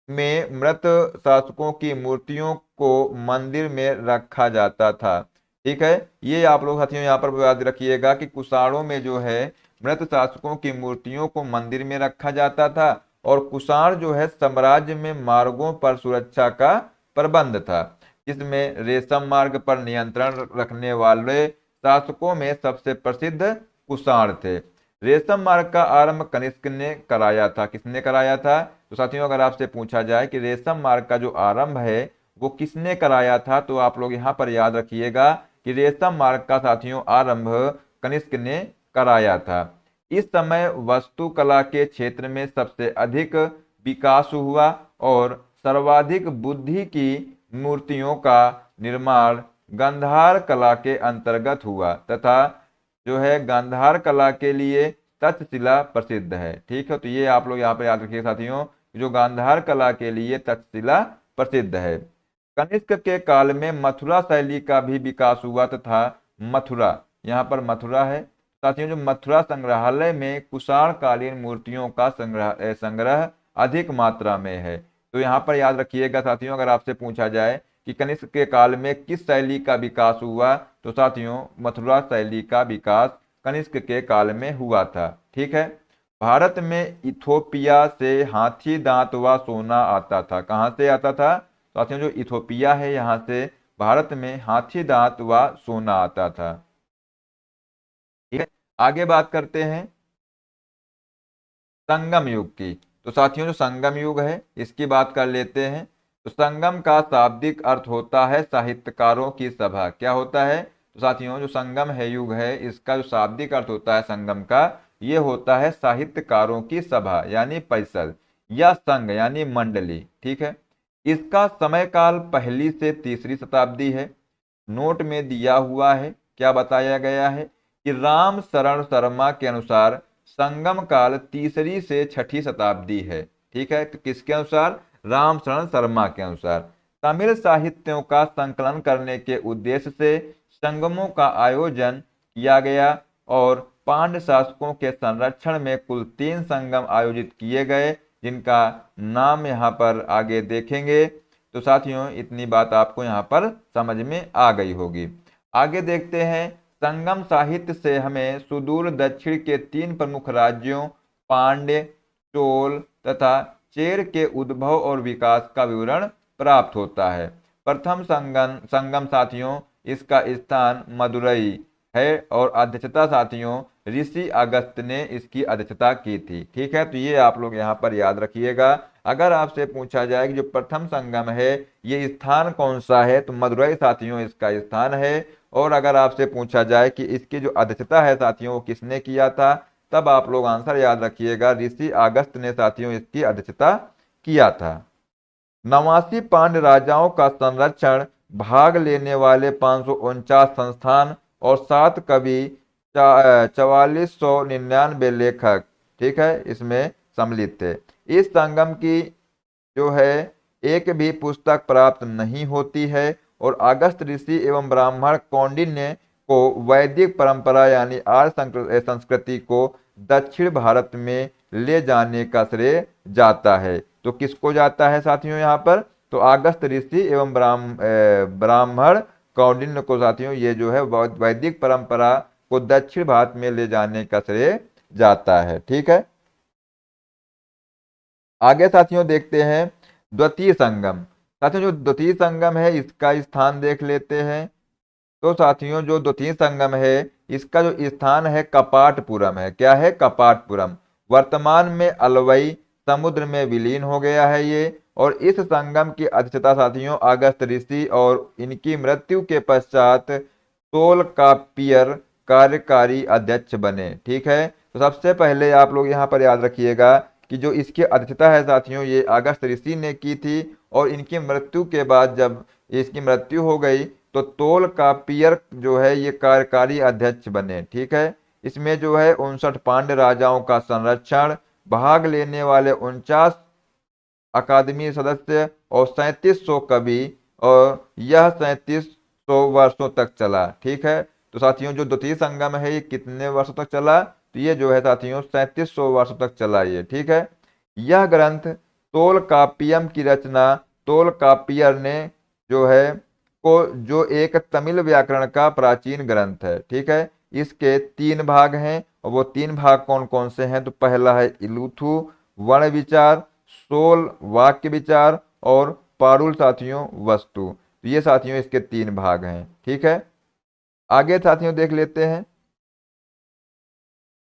Speaker 1: में मृत शासकों की मूर्तियों को मंदिर में रखा जाता था। ठीक है, ये आप लोग साथियों यहाँ पर याद रखिएगा कि कुषाणों में जो है मृत शासकों की मूर्तियों को मंदिर में रखा जाता था और कुषाण जो है साम्राज्य में मार्गों पर सुरक्षा का प्रबंध था, जिसमें रेशम मार्ग पर नियंत्रण रखने वाले शासकों में सबसे प्रसिद्ध कुषाण थे। रेशम मार्ग का आरंभ कनिष्क ने कराया था। किसने कराया था? तो साथियों अगर आपसे पूछा जाए कि रेशम मार्ग का जो आरंभ है वो किसने कराया था तो आप लोग यहाँ पर याद रखिएगा कि रेशम मार्ग का साथियों आरंभ कनिष्क ने कराया था। इस समय वास्तुकला के क्षेत्र में सबसे अधिक विकास हुआ और सर्वाधिक बुद्धि की मूर्तियों का निर्माण गांधार कला के अंतर्गत हुआ तथा जो है गांधार कला के लिए तक्षशिला प्रसिद्ध है। ठीक है, तो ये आप लोग यहाँ पर याद रखिए साथियों, जो गांधार कला के लिए तक्षशिला प्रसिद्ध है। कनिष्क के काल में मथुरा शैली का भी विकास हुआ तथा मथुरा, यहाँ पर मथुरा है साथियों, जो मथुरा संग्रहालय में कुषाण कालीन मूर्तियों का संग्रह अधिक मात्रा में है। तो यहाँ पर याद रखिएगा साथियों, अगर आपसे पूछा जाए कि कनिष्क के काल में किस शैली का विकास हुआ तो साथियों मथुरा शैली का विकास कनिष्क के काल में हुआ था। ठीक है, भारत में इथोपिया से हाथी दांत व सोना आता था। कहाँ से आता था साथियों? जो इथोपिया है यहाँ से भारत में हाथी दांत व सोना आता था। ठीक है, आगे बात करते हैं संगम युग की। तो साथियों जो संगम युग है इसकी बात कर लेते हैं। तो संगम का शाब्दिक अर्थ होता है साहित्यकारों की सभा। क्या होता है? तो साथियों जो संगम है युग है इसका जो शाब्दिक अर्थ होता है संगम का, ये होता है साहित्यकारों की सभा यानी परिषद या संघ यानी मंडली। ठीक है, इसका समय काल पहली से तीसरी शताब्दी है। नोट में दिया हुआ है, क्या बताया गया है कि राम शरण शर्मा के अनुसार संगम काल तीसरी से छठी शताब्दी है। ठीक है, तो किसके अनुसार? राम शरण शर्मा के अनुसार। तमिल साहित्यों का संकलन करने के उद्देश्य से संगमों का आयोजन किया गया और पांड्य शासकों के संरक्षण में कुल 3 संगम आयोजित किए गए, जिनका नाम यहाँ पर आगे देखेंगे। तो साथियों इतनी बात आपको यहाँ पर समझ में आ गई होगी। आगे देखते हैं, संगम साहित्य से हमें सुदूर दक्षिण के 3 प्रमुख राज्यों पांड्य, चोल तथा चेर के उद्भव और विकास का विवरण प्राप्त होता है। प्रथम संगम साथियों, इसका स्थान मदुरई है और अध्यक्षता साथियों ऋषि अगस्त ने इसकी अध्यक्षता की थी। ठीक है, तो ये आप लोग यहाँ पर याद रखिएगा। अगर आपसे पूछा जाए कि जो प्रथम संगम है ये स्थान कौन सा है, तो मदुरई साथियों इसका स्थान है। और अगर आपसे पूछा जाए कि इसकी जो अध्यक्षता है साथियों वो किसने किया था, तब आप लोग आंसर याद रखिएगा, ऋषि अगस्त ने साथियों इसकी अध्यक्षता किया था। 89 पांड्य राजाओं का संरक्षण, भाग लेने वाले 549 संस्थान और 7 कवि, 4499 लेखक, ठीक है, इसमें सम्मिलित थे। इस संगम की जो है एक भी पुस्तक प्राप्त नहीं होती है और अगस्त ऋषि एवं ब्राह्मण कौंडिन्य को वैदिक परंपरा यानी आर्य संस्कृति को दक्षिण भारत में ले जाने का श्रेय जाता है। तो किसको जाता है साथियों यहाँ पर, तो अगस्त ऋषि एवं ब्राह्मण कौंडिन्य को साथियों ये जो है वैदिक परंपरा को दक्षिण भारत में ले जाने का श्रेय जाता है। ठीक है, आगे साथियों देखते हैं द्वितीय संगम। साथियों जो द्वितीय संगम है इसका स्थान देख लेते हैं। तो साथियों जो द्वितीय संगम है इसका जो स्थान है कपाटपुरम है। क्या है, कपाटपुरम। वर्तमान में अलवई समुद्र में विलीन हो गया है ये। और इस संगम की अध्यक्षता साथियों अगस्त ऋषि और इनकी मृत्यु के पश्चात तोलकापियर कार्यकारी अध्यक्ष बने। ठीक है, तो सबसे पहले आप लोग यहाँ पर याद रखिएगा कि जो इसकी अध्यक्षता है साथियों ये अगस्त ऋषि ने की थी और इनकी मृत्यु के बाद जब इसकी मृत्यु हो गई तो तोलकापियर जो है ये कार्यकारी अध्यक्ष बने। ठीक है, इसमें जो है 59 पांड्य राजाओं का संरक्षण, भाग लेने वाले 49 अकादमी सदस्य और 3700 कवि, और यह 3700 वर्षों तक चला। ठीक है, तो साथियों जो द्वितीय संगम है ये कितने वर्षों तक चला, तो ये जो है साथियों 3700 वर्षों तक चला ये। ठीक है, यह ग्रंथ तोलकापियम की रचना तोलकापियर ने जो है को जो एक तमिल व्याकरण का प्राचीन ग्रंथ है। ठीक है, इसके 3 भाग हैं और वो 3 भाग कौन कौन से हैं, तो पहला है इलुथु वर्ण विचार, सोल वाक्य विचार और पारुल साथियों वस्तु। तो ये साथियों इसके 3 भाग हैं। ठीक है, आगे साथियों देख लेते हैं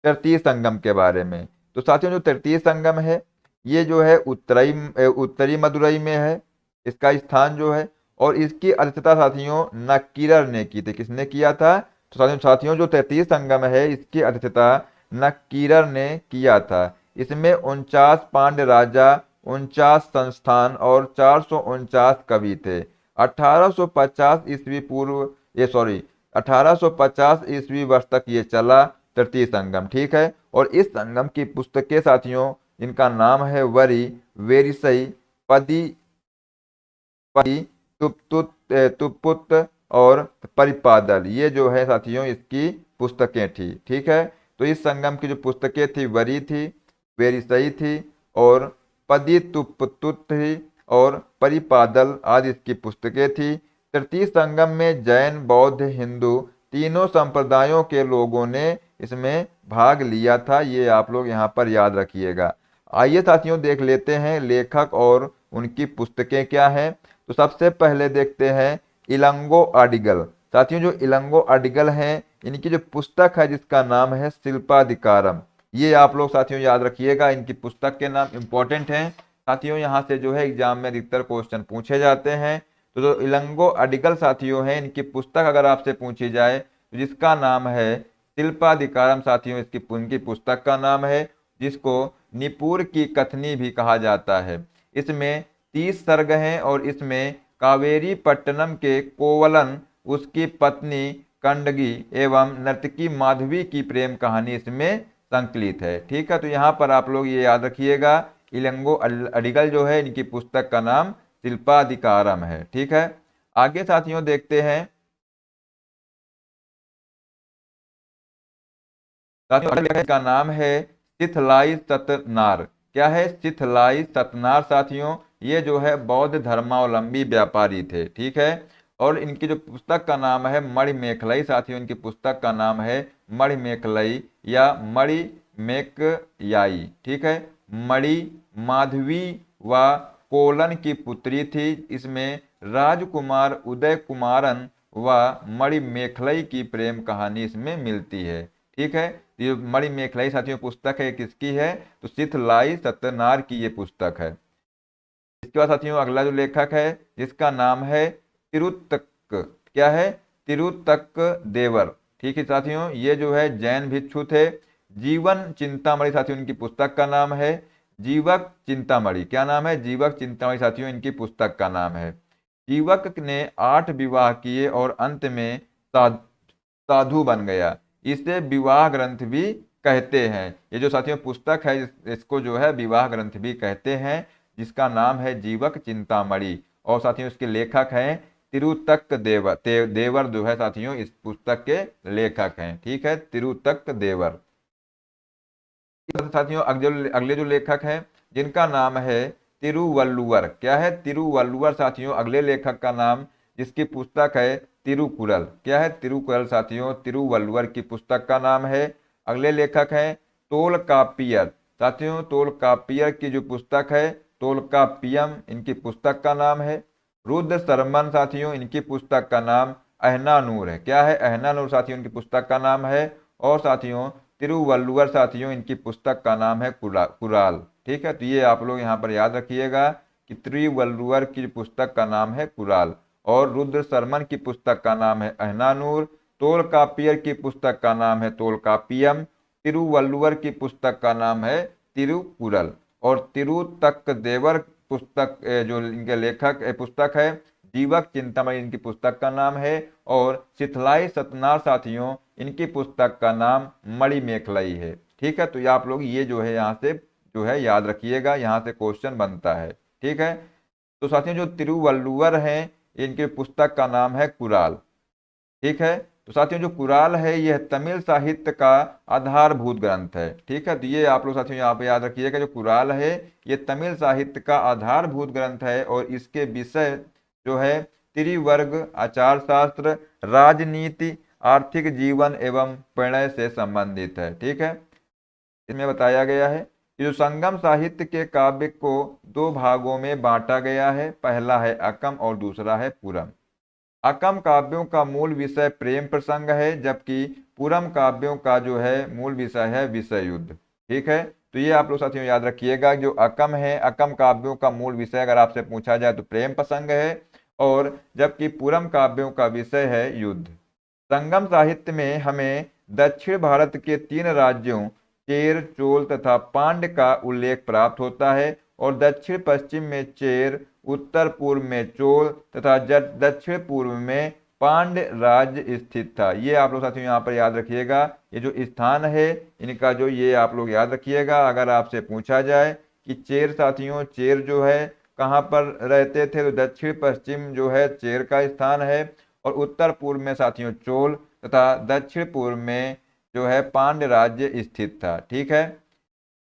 Speaker 1: तृतीय संगम के बारे में। तो साथियों जो तृतीय संगम है ये जो है उत्तरी मदुरई में है इसका स्थान जो है, और इसकी अध्यक्षता साथियों नक्कीरर ने की थी। किसने किया था, तो साथियों जो तृतीय संगम है इसकी अध्यक्षता नक्कीरर ने किया था। इसमें 49 पांड्य राजा, 49 संस्थान और 449 कवि थे। 1850 ईस्वी पूर्व 1850 ईस्वी वर्ष तक ये चला तृतीय संगम। ठीक है, और इस संगम की पुस्तकें साथियों इनका नाम है वरी, वेरिसई, पदी पदी तुपुत और परिपादल। ये जो है साथियों इसकी पुस्तकें थी। ठीक है, तो इस संगम की जो पुस्तकें थी वरी थी, वेरिसई थी और पदी तुपुत थी और परिपादल आदि इसकी पुस्तकें थी। तृतीय संगम में जैन, बौद्ध, हिंदू तीनों संप्रदायों के लोगों ने इसमें भाग लिया था। ये आप लोग यहाँ पर याद रखिएगा। आइए साथियों देख लेते हैं लेखक और उनकी पुस्तकें क्या हैं। तो सबसे पहले देखते हैं इलंगो अडिगल। साथियों जो इलंगो अडिगल हैं इनकी जो पुस्तक है जिसका नाम है शिल्पाधिकारम, ये आप लोग साथियों याद रखिएगा। इनकी पुस्तक के नाम इंपॉर्टेंट हैं साथियों, यहाँ से जो है एग्जाम में अधिकतर क्वेश्चन पूछे जाते हैं। तो जो इलंगो अडिगल साथियों हैं इनकी पुस्तक अगर आपसे पूछी जाए तो जिसका नाम है शिल्पाधिकारम साथियों इसकी उनकी पुस्तक का नाम है, जिसको निपुर की कथनी भी कहा जाता है। इसमें 30 सर्ग हैं और इसमें कावेरी पट्टनम के कोवलन, उसकी पत्नी कंडगी एवं नर्तकी माधवी की प्रेम कहानी इसमें संकलित है। ठीक है, तो यहाँ पर आप लोग ये याद रखिएगा इलंगो अडिगल जो है इनकी पुस्तक का नाम शिल्पाधिकारम है। ठीक है, आगे साथियों देखते हैं साथियों का नाम है सिथलाई सतनार। क्या है, सिथलाई सतनार साथियों, ये जो है बौद्ध धर्मावलंबी व्यापारी थे। ठीक है, और इनकी जो पुस्तक का नाम है मणिमेखलई साथियों, इनकी पुस्तक का नाम है मणिमेखलई या मणिमेकयाई। ठीक है, मणि माधवी व कोलन की पुत्री थी। इसमें राजकुमार उदय कुमारन व मणिमेखलई की प्रेम कहानी इसमें मिलती है। ठीक है, ये मणिमेखलई साथियों पुस्तक है, किसकी है? तो सिथलाई सत्यनार की ये पुस्तक है। इसके बाद साथियों अगला जो लेखक है जिसका नाम है तिरुत्तक, क्या है? तिरुत्तक देवर। ठीक है साथियों, ये जो है जैन भिक्षु थे। जीवन चिंतामणि साथियों इनकी पुस्तक का नाम है। जीवक चिंतामणि, क्या नाम है? जीवक चिंतामणि साथियों इनकी पुस्तक का नाम है। जीवक ने 8 विवाह किए और अंत में साधु बन गया। इसे विवाह ग्रंथ भी कहते हैं। ये जो साथियों पुस्तक है इसको जो है विवाह ग्रंथ भी कहते हैं, जिसका नाम है जीवक चिंतामणि। और साथियों इसके लेखक हैं तिरुत्तक देवर। देवर जो है साथियों इस पुस्तक के लेखक हैं। ठीक है, तिरुत्तक देवर। साथियों अगले जो लेखक हैं जिनका नाम है तिरुवल्लुवर। क्या है? तिरुवल्लुवर साथियों अगले लेखक का नाम, जिसकी पुस्तक है तिरुकुरल। क्या है? तिरुकुरल साथियों तिरुवल्लुवर की पुस्तक का नाम है। अगले लेखक हैं तोलकाप्पियर। साथियों तोलकाप्पियर की जो पुस्तक है तोलकाप्पियम इनकी पुस्तक का नाम है। रुद्र शर्मन साथियों इनकी पुस्तक का नाम अहनानूर है। क्या है? अहनानूर साथियों इनकी पुस्तक का नाम है। और साथियों तिरुवल्लुवर साथियों इनकी पुस्तक का नाम है कुराल। ठीक है, तो ये आप लोग यहाँ पर याद रखिएगा कि तिरुवल्लुवर की पुस्तक का नाम है कुराल और रुद्र शर्मन की पुस्तक का नाम है अहनानूर। तोलकाप्पियर की पुस्तक का नाम है तोलकाप्पियम। तिरुवल्लुवर की पुस्तक का नाम है तिरुकुरल। और तिरुत्तकदेवर पुस्तक जो इनके लेखक पुस्तक है जीवक चिंतामणि इनकी पुस्तक का नाम है। और सिथलाई सतनार साथियों इनकी पुस्तक का नाम मणिमेखलई है। ठीक है, तो ये आप लोग ये जो है यहाँ से जो है याद रखिएगा, यहाँ से क्वेश्चन बनता है। ठीक है, तो साथियों जो तिरुवल्लुवर हैं इनकी पुस्तक का नाम है कुराल। ठीक है, तो साथियों जो कुराल है यह तमिल साहित्य का आधारभूत ग्रंथ है। ठीक है, तो ये आप लोग साथियों यहाँ पे याद रखिएगा, जो कुराल है ये तमिल साहित्य का आधारभूत ग्रंथ है और इसके विषय जो है त्रिवर्ग, आचार शास्त्र, राजनीति, आर्थिक जीवन एवं प्रणय से संबंधित है। ठीक है, इसमें बताया गया है कि जो संगम साहित्य के काव्य को 2 भागों में बांटा गया है। पहला है अकम और दूसरा है पुरम। अकम काव्यों का मूल विषय प्रेम प्रसंग है, जबकि पुरम काव्यों का जो है मूल विषय है विषय युद्ध। ठीक है, तो ये आप लोग साथियों याद रखिएगा, जो अकम है अकम काव्यों का मूल विषय अगर आपसे पूछा जाए तो प्रेम प्रसंग है, और जबकि पुरम काव्यों का विषय है युद्ध। संगम साहित्य में हमें दक्षिण भारत के 3 राज्यों चेर, चोल तथा पांड्य का उल्लेख प्राप्त होता है, और दक्षिण पश्चिम में चेर, उत्तर पूर्व में चोल तथा दक्षिण पूर्व में पांड्य राज्य स्थित था। ये आप लोग साथियों यहाँ पर याद रखिएगा, ये जो स्थान है इनका जो ये आप लोग याद रखिएगा। अगर आपसे पूछा जाए कि चेर साथियों चेर जो है कहाँ पर रहते थे, तो दक्षिण पश्चिम जो है चेर का स्थान है, और उत्तर पूर्व में साथियों चोल तथा दक्षिण पूर्व में जो है पांड्य राज्य स्थित था। ठीक है,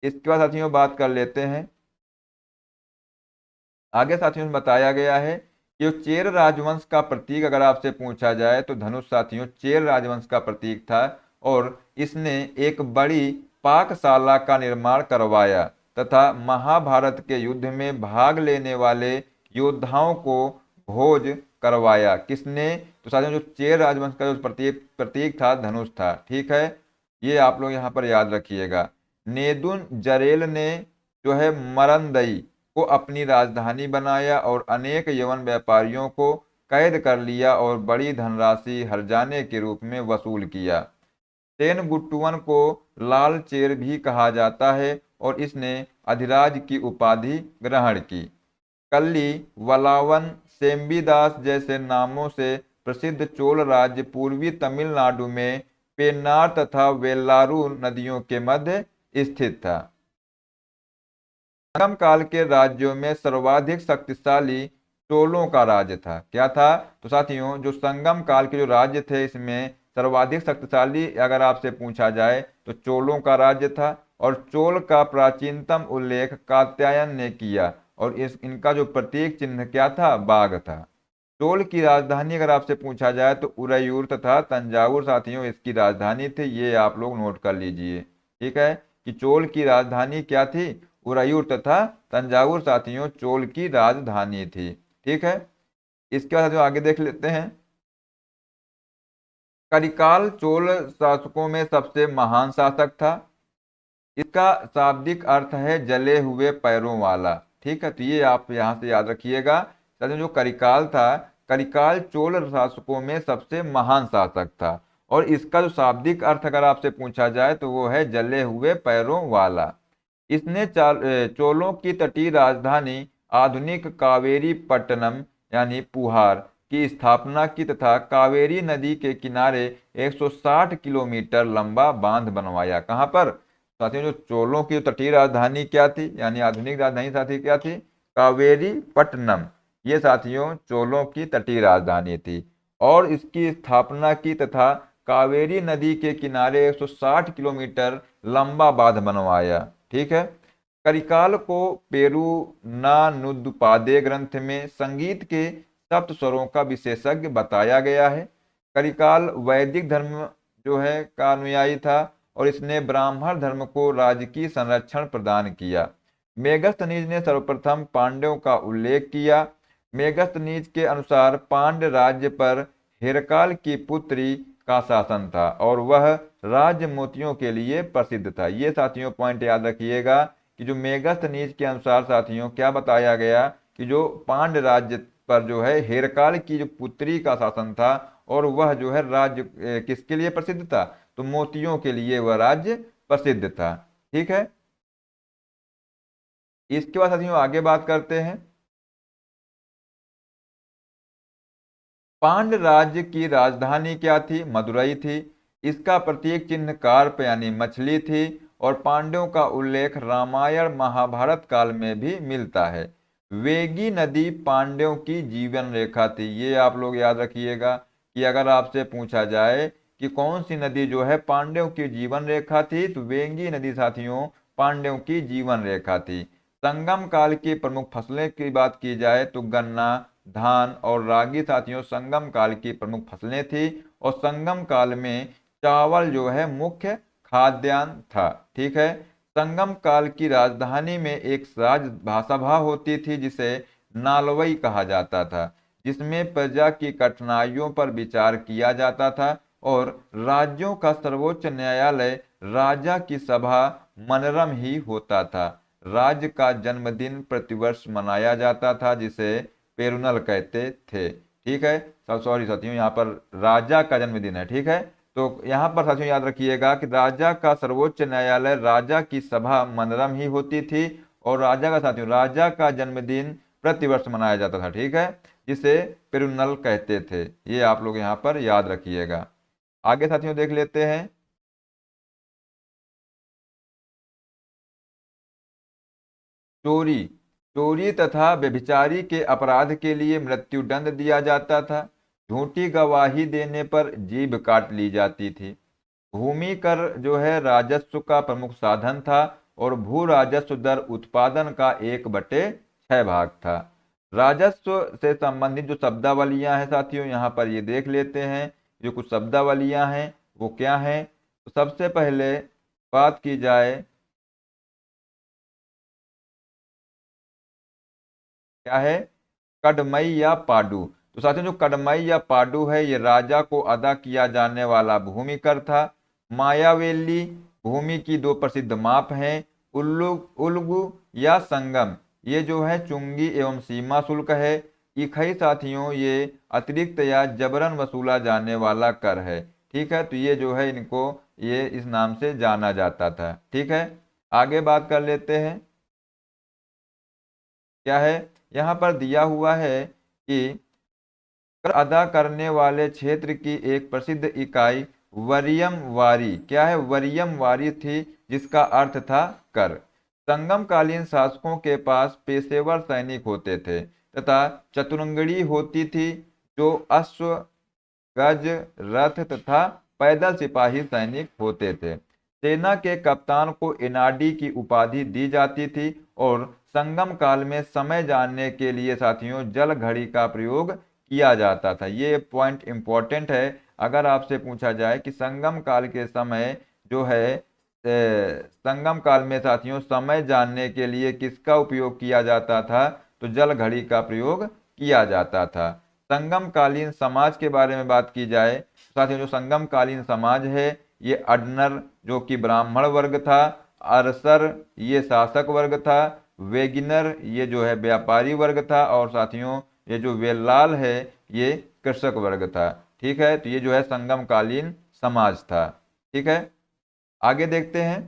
Speaker 1: इसके बाद साथियों बात कर लेते हैं आगे। साथियों में बताया गया है कि चेर राजवंश का प्रतीक अगर आपसे पूछा जाए तो धनुष साथियों चेर राजवंश का प्रतीक था, और इसने एक बड़ी पाकशाला का निर्माण करवाया तथा महाभारत के युद्ध में भाग लेने वाले योद्धाओं को भोज करवाया। किसने? तो साथियों जो चेर राजवंश का जो प्रतीक था धनुष था। ठीक है, ये आप लोग यहाँ पर याद रखिएगा। नेदुन जरेल ने जो है मरंदई को अपनी राजधानी बनाया और अनेक यवन व्यापारियों को कैद कर लिया और बड़ी धनराशि हर्जाने के रूप में वसूल किया। तेनगुट्टुवन को लाल चेर भी कहा जाता है और इसने अधिराज की उपाधि ग्रहण की। कल्ली, वलावन, सेम्बिदास जैसे नामों से प्रसिद्ध चोल राज्य पूर्वी तमिलनाडु में पेन्नार तथा वेल्लारू नदियों के मध्य स्थित था। संगम काल के राज्यों में सर्वाधिक शक्तिशाली चोलों का राज्य था। क्या था? तो साथियों जो संगम काल के जो राज्य थे इसमें सर्वाधिक शक्तिशाली अगर आपसे पूछा जाए तो चोलों का राज्य था, और चोल का प्राचीनतम उल्लेख कात्यायन ने किया, और इनका जो प्रतीक चिन्ह क्या था, बाघ था। चोल की राजधानी अगर आपसे पूछा जाए तो उरैयूर तथा तंजावुर साथियों इसकी राजधानी थी, ये आप लोग नोट कर लीजिए। ठीक है, कि चोल की राजधानी क्या थी, उरैयूर तथा तंजावुर साथियों चोल की राजधानी थी। ठीक है, इसके बाद जो आगे देख लेते हैं, करिकाल चोल शासकों में सबसे महान शासक था। इसका शाब्दिक अर्थ है जले हुए पैरों वाला। ठीक है, तो ये आप यहां से याद रखिएगा। साथियों जो करिकाल था, करिकाल चोल शासकों में सबसे महान शासक था, और इसका जो शाब्दिक अर्थ अगर आपसे पूछा जाए तो वो है जले हुए पैरों वाला। इसने चोलों की तटीय राजधानी आधुनिक कावेरी पट्टनम यानी पुहार की स्थापना की तथा कावेरी नदी के किनारे 160 किलोमीटर लंबा बांध बनवाया। कहां पर साथियों, जो चोलों की तटीय राजधानी क्या थी, यानी आधुनिक राजधानी साथी क्या थी, कावेरी पट्टनम। ये साथियों चोलों की तटीय राजधानी थी, और इसकी स्थापना की तथा कावेरी नदी के किनारे 160 किलोमीटर लंबा बांध बनवाया। ठीक है, करिकाल को पेरुनानुद्पादे ग्रंथ में संगीत के सप्त स्वरों का विशेषज्ञ बताया गया है। करिकाल वैदिक धर्म जो है का अनुयायी था, और इसने ब्राह्मण धर्म को राजकीय संरक्षण प्रदान किया। मेगस्थनीज ने सर्वप्रथम पांड्यों का उल्लेख किया। मेगस्थनीज के अनुसार पांड्य राज्य पर हेरकाल की पुत्री का शासन था, और वह राज्य मोतियों के लिए प्रसिद्ध था। ये साथियों पॉइंट याद रखिएगा कि जो मेगस्थनीज के अनुसार साथियों क्या बताया गया कि जो पांड्य राज्य पर जो है हेरकाल की जो पुत्री का शासन था, और वह जो है राज्य किसके लिए प्रसिद्ध था, तो मोतियों के लिए वह राज्य प्रसिद्ध था। ठीक है, इसके बाद साथियों आगे बात करते हैं। पांड्य राज्य की राजधानी क्या थी, मदुरई थी। इसका प्रतीक चिन्ह कार्प यानी मछली थी, और पांड्यों का उल्लेख रामायण महाभारत काल में भी मिलता है। वेगी नदी पांड्यों की जीवन रेखा थी। ये आप लोग याद रखिएगा कि अगर आपसे पूछा जाए कि कौन सी नदी जो है पांड्यों की जीवन रेखा थी, तो वेंगी नदी साथियों पांड्यों की जीवन रेखा थी। संगम काल की प्रमुख फसलें की बात की जाए तो गन्ना, धान और रागी साथियों संगम काल की प्रमुख फसलें थी, और संगम काल में चावल जो है मुख्य खाद्यान्न था। ठीक है, संगम काल की राजधानी में एक राजसभा होती थी जिसे नालवई कहा जाता था, जिसमें प्रजा की कठिनाइयों पर विचार किया जाता था, और राज्यों का सर्वोच्च न्यायालय राजा की सभा मनरम ही होता था। राज्य का जन्मदिन प्रतिवर्ष मनाया जाता था, जिसे पेरुनल कहते थे। ठीक है, सॉरी साथियों, यहाँ पर राजा का जन्मदिन है। ठीक है, तो यहाँ पर साथियों याद रखिएगा कि राजा का सर्वोच्च न्यायालय राजा की सभा मनरम ही होती थी, और राजा का साथियों राजा का जन्मदिन प्रतिवर्ष मनाया जाता था। ठीक है, जिसे पेरुनल कहते थे। ये आप लोग यहाँ पर याद रखिएगा। आगे साथियों देख लेते हैं। चोरी, चोरी तथा व्यभिचारी के अपराध के लिए मृत्युदंड दिया जाता था। झूठी गवाही देने पर जीभ काट ली जाती थी। भूमि कर जो है राजस्व का प्रमुख साधन था, और भू राजस्व दर उत्पादन का 1/6 भाग था। राजस्व से संबंधित जो शब्दावलियां हैं साथियों यहाँ पर ये देख लेते हैं। जो कुछ शब्दावलियां हैं वो क्या हैं, तो सबसे पहले बात की जाए, क्या है, कड़मई या पाडू। तो साथियों जो कड़मई या पाडू है ये राजा को अदा किया जाने वाला भूमि कर था। मायावेली भूमि की दो प्रसिद्ध माप हैं, उल्गु या संगम, ये जो है चुंगी एवं सीमा शुल्क है। इखई साथियों ये अतिरिक्त या जबरन वसूला जाने वाला कर है। ठीक है, तो ये जो है इनको ये इस नाम से जाना जाता था। ठीक है, आगे बात कर लेते हैं। क्या है, यहाँ पर दिया हुआ है कि कर अदा करने वाले क्षेत्र की एक प्रसिद्ध इकाई वरीयम वारी, क्या है, वरीयम वारी थी, जिसका अर्थ था कर। संगमकालीन शासकों के पास पेशेवर सैनिक होते थे तथा चतुरंगड़ी होती थी, जो अश्व, गज, रथ तथा पैदल सिपाही सैनिक होते थे। सेना के कप्तान को एनआरडी की उपाधि दी जाती थी और संगम काल में समय जानने के लिए साथियों जल घड़ी का प्रयोग किया जाता था। ये पॉइंट इंपॉर्टेंट है। अगर आपसे पूछा जाए कि संगम काल के समय जो है संगम काल में साथियों समय जानने के लिए किसका उपयोग किया जाता था, तो जल घड़ी का प्रयोग किया जाता था। संगम कालीन समाज के बारे में बात की जाए, साथियों जो संगम कालीन समाज है, ये अडनर जो कि ब्राह्मण वर्ग था, अरसर ये शासक वर्ग था, वेगिनर ये जो है व्यापारी वर्ग था, और साथियों ये जो वेल्लाल है ये कृषक वर्ग था। ठीक है, तो ये जो है संगम कालीन समाज था। ठीक है, आगे देखते हैं।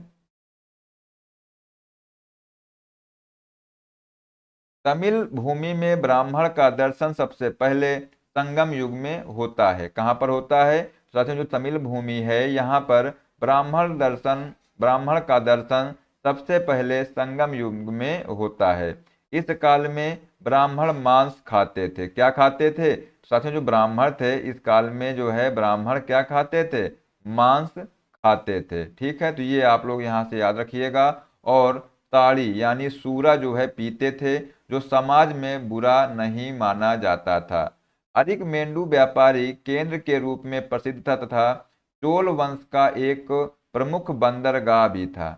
Speaker 1: तमिल भूमि में ब्राह्मण का दर्शन सबसे पहले संगम युग में होता है। कहाँ पर होता है? साथियों जो तमिल भूमि है यहाँ पर ब्राह्मण का दर्शन सबसे पहले संगम युग में होता है। इस काल में ब्राह्मण मांस खाते थे। क्या खाते थे? साथियों जो ब्राह्मण थे इस काल में जो है ब्राह्मण क्या खाते थे? मांस खाते थे। ठीक है, तो ये आप लोग यहाँ से याद रखिएगा। और ताड़ी यानी सूरा जो है पीते थे, जो समाज में बुरा नहीं माना जाता था। अधिक मेंढू व्यापारी केंद्र के रूप में प्रसिद्ध था तथा चोल वंश का एक प्रमुख बंदरगाह भी था।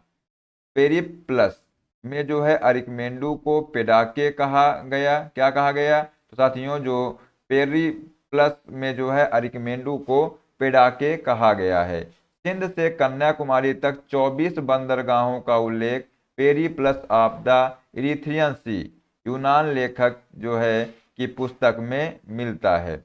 Speaker 1: पेरिप्लस में जो है अरिकमेंडू को पेडाके कहा गया। क्या कहा गया? तो साथियों जो पेरिप्लस में जो है अरिकमेंडू को पेडाके कहा गया है। सिंध से कन्याकुमारी तक 24 बंदरगाहों का उल्लेख पेरिप्लस ऑफ द इरीथ्रियन सी यूनान लेखक जो है की पुस्तक में मिलता है।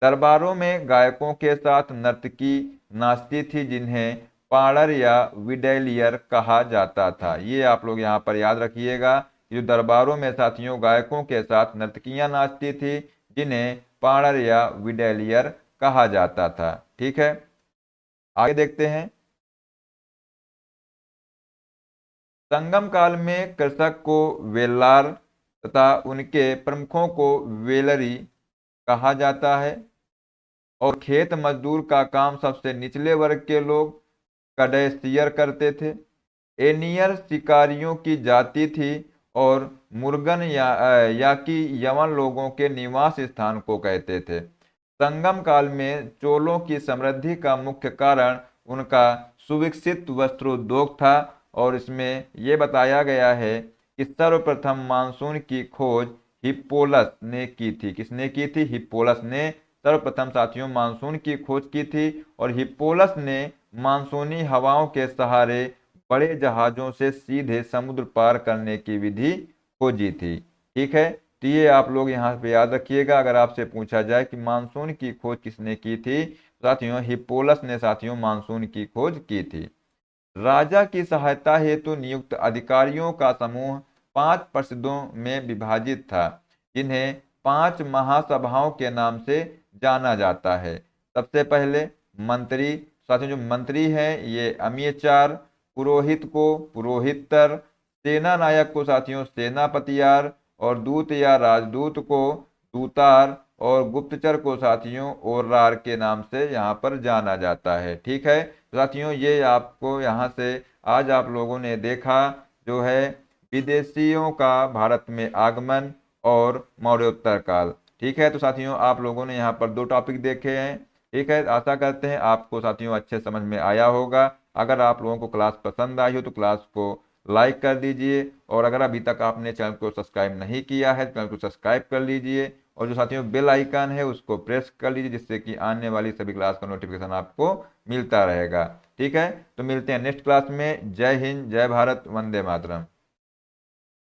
Speaker 1: दरबारों में गायकों के साथ नर्तकी नाचती थी जिन्हें पाड़र या विडेलियर कहा जाता था। ये आप लोग यहाँ पर याद रखिएगा। जो दरबारों में साथियों गायकों के साथ नर्तकियां नाचती थी जिन्हें पाड़र या विडेलियर कहा जाता था। ठीक है, आगे देखते हैं। संगम काल में कृषक को वेलार तथा उनके प्रमुखों को वेलरी कहा जाता है, और खेत मजदूर का काम सबसे निचले वर्ग के लोग कडेसियर करते थे। एनियर शिकारियों की जाति थी और मुर्गन या कि यवन लोगों के निवास स्थान को कहते थे। संगम काल में चोलों की समृद्धि का मुख्य कारण उनका सुविकसित वस्त्रोद्योग था, और इसमें यह बताया गया है कि सर्वप्रथम मानसून की खोज हिप्पोलस ने की थी। किसने की थी? हिप्पोलस ने सर्वप्रथम साथियों मानसून की खोज की थी, और हिप्पोलस ने मानसूनी हवाओं के सहारे बड़े जहाजों से सीधे समुद्र पार करने की विधि खोजी थी। ठीक है, तो ये आप लोग यहाँ पे याद रखिएगा। अगर आपसे पूछा जाए कि मानसून की खोज किसने की थी, साथियों हिप्पोलस ने साथियों मानसून की खोज की थी। राजा की सहायता हेतु नियुक्त अधिकारियों का समूह 5 परिषदों में विभाजित था, जिन्हें 5 महासभाओं के नाम से जाना जाता है। सबसे पहले मंत्री। साथियों जो मंत्री हैं ये अमीयचार, पुरोहित को पुरोहितर, सेना नायक को साथियों सेनापतियार, और दूत या राजदूत को दूतार, और गुप्तचर को साथियों ओर्रार के नाम से यहाँ पर जाना जाता है। ठीक है साथियों, ये आपको यहाँ से आज आप लोगों ने देखा जो है विदेशियों का भारत में आगमन और मौर्योत्तर काल। ठीक है, तो साथियों आप लोगों ने यहाँ पर 2 टॉपिक देखे हैं। ठीक है, आशा करते हैं आपको साथियों अच्छे समझ में आया होगा। अगर आप लोगों को क्लास पसंद आई हो तो क्लास को लाइक कर दीजिए, और अगर अभी तक आपने चैनल को सब्सक्राइब नहीं किया है तो चैनल को सब्सक्राइब कर लीजिए, और जो साथियों बेल आइकन है उसको प्रेस कर लीजिए, जिससे कि आने वाली सभी क्लास का नोटिफिकेशन आपको मिलता रहेगा। ठीक है, तो मिलते हैं नेक्स्ट क्लास में। जय हिंद, जय भारत, वंदे मातरम।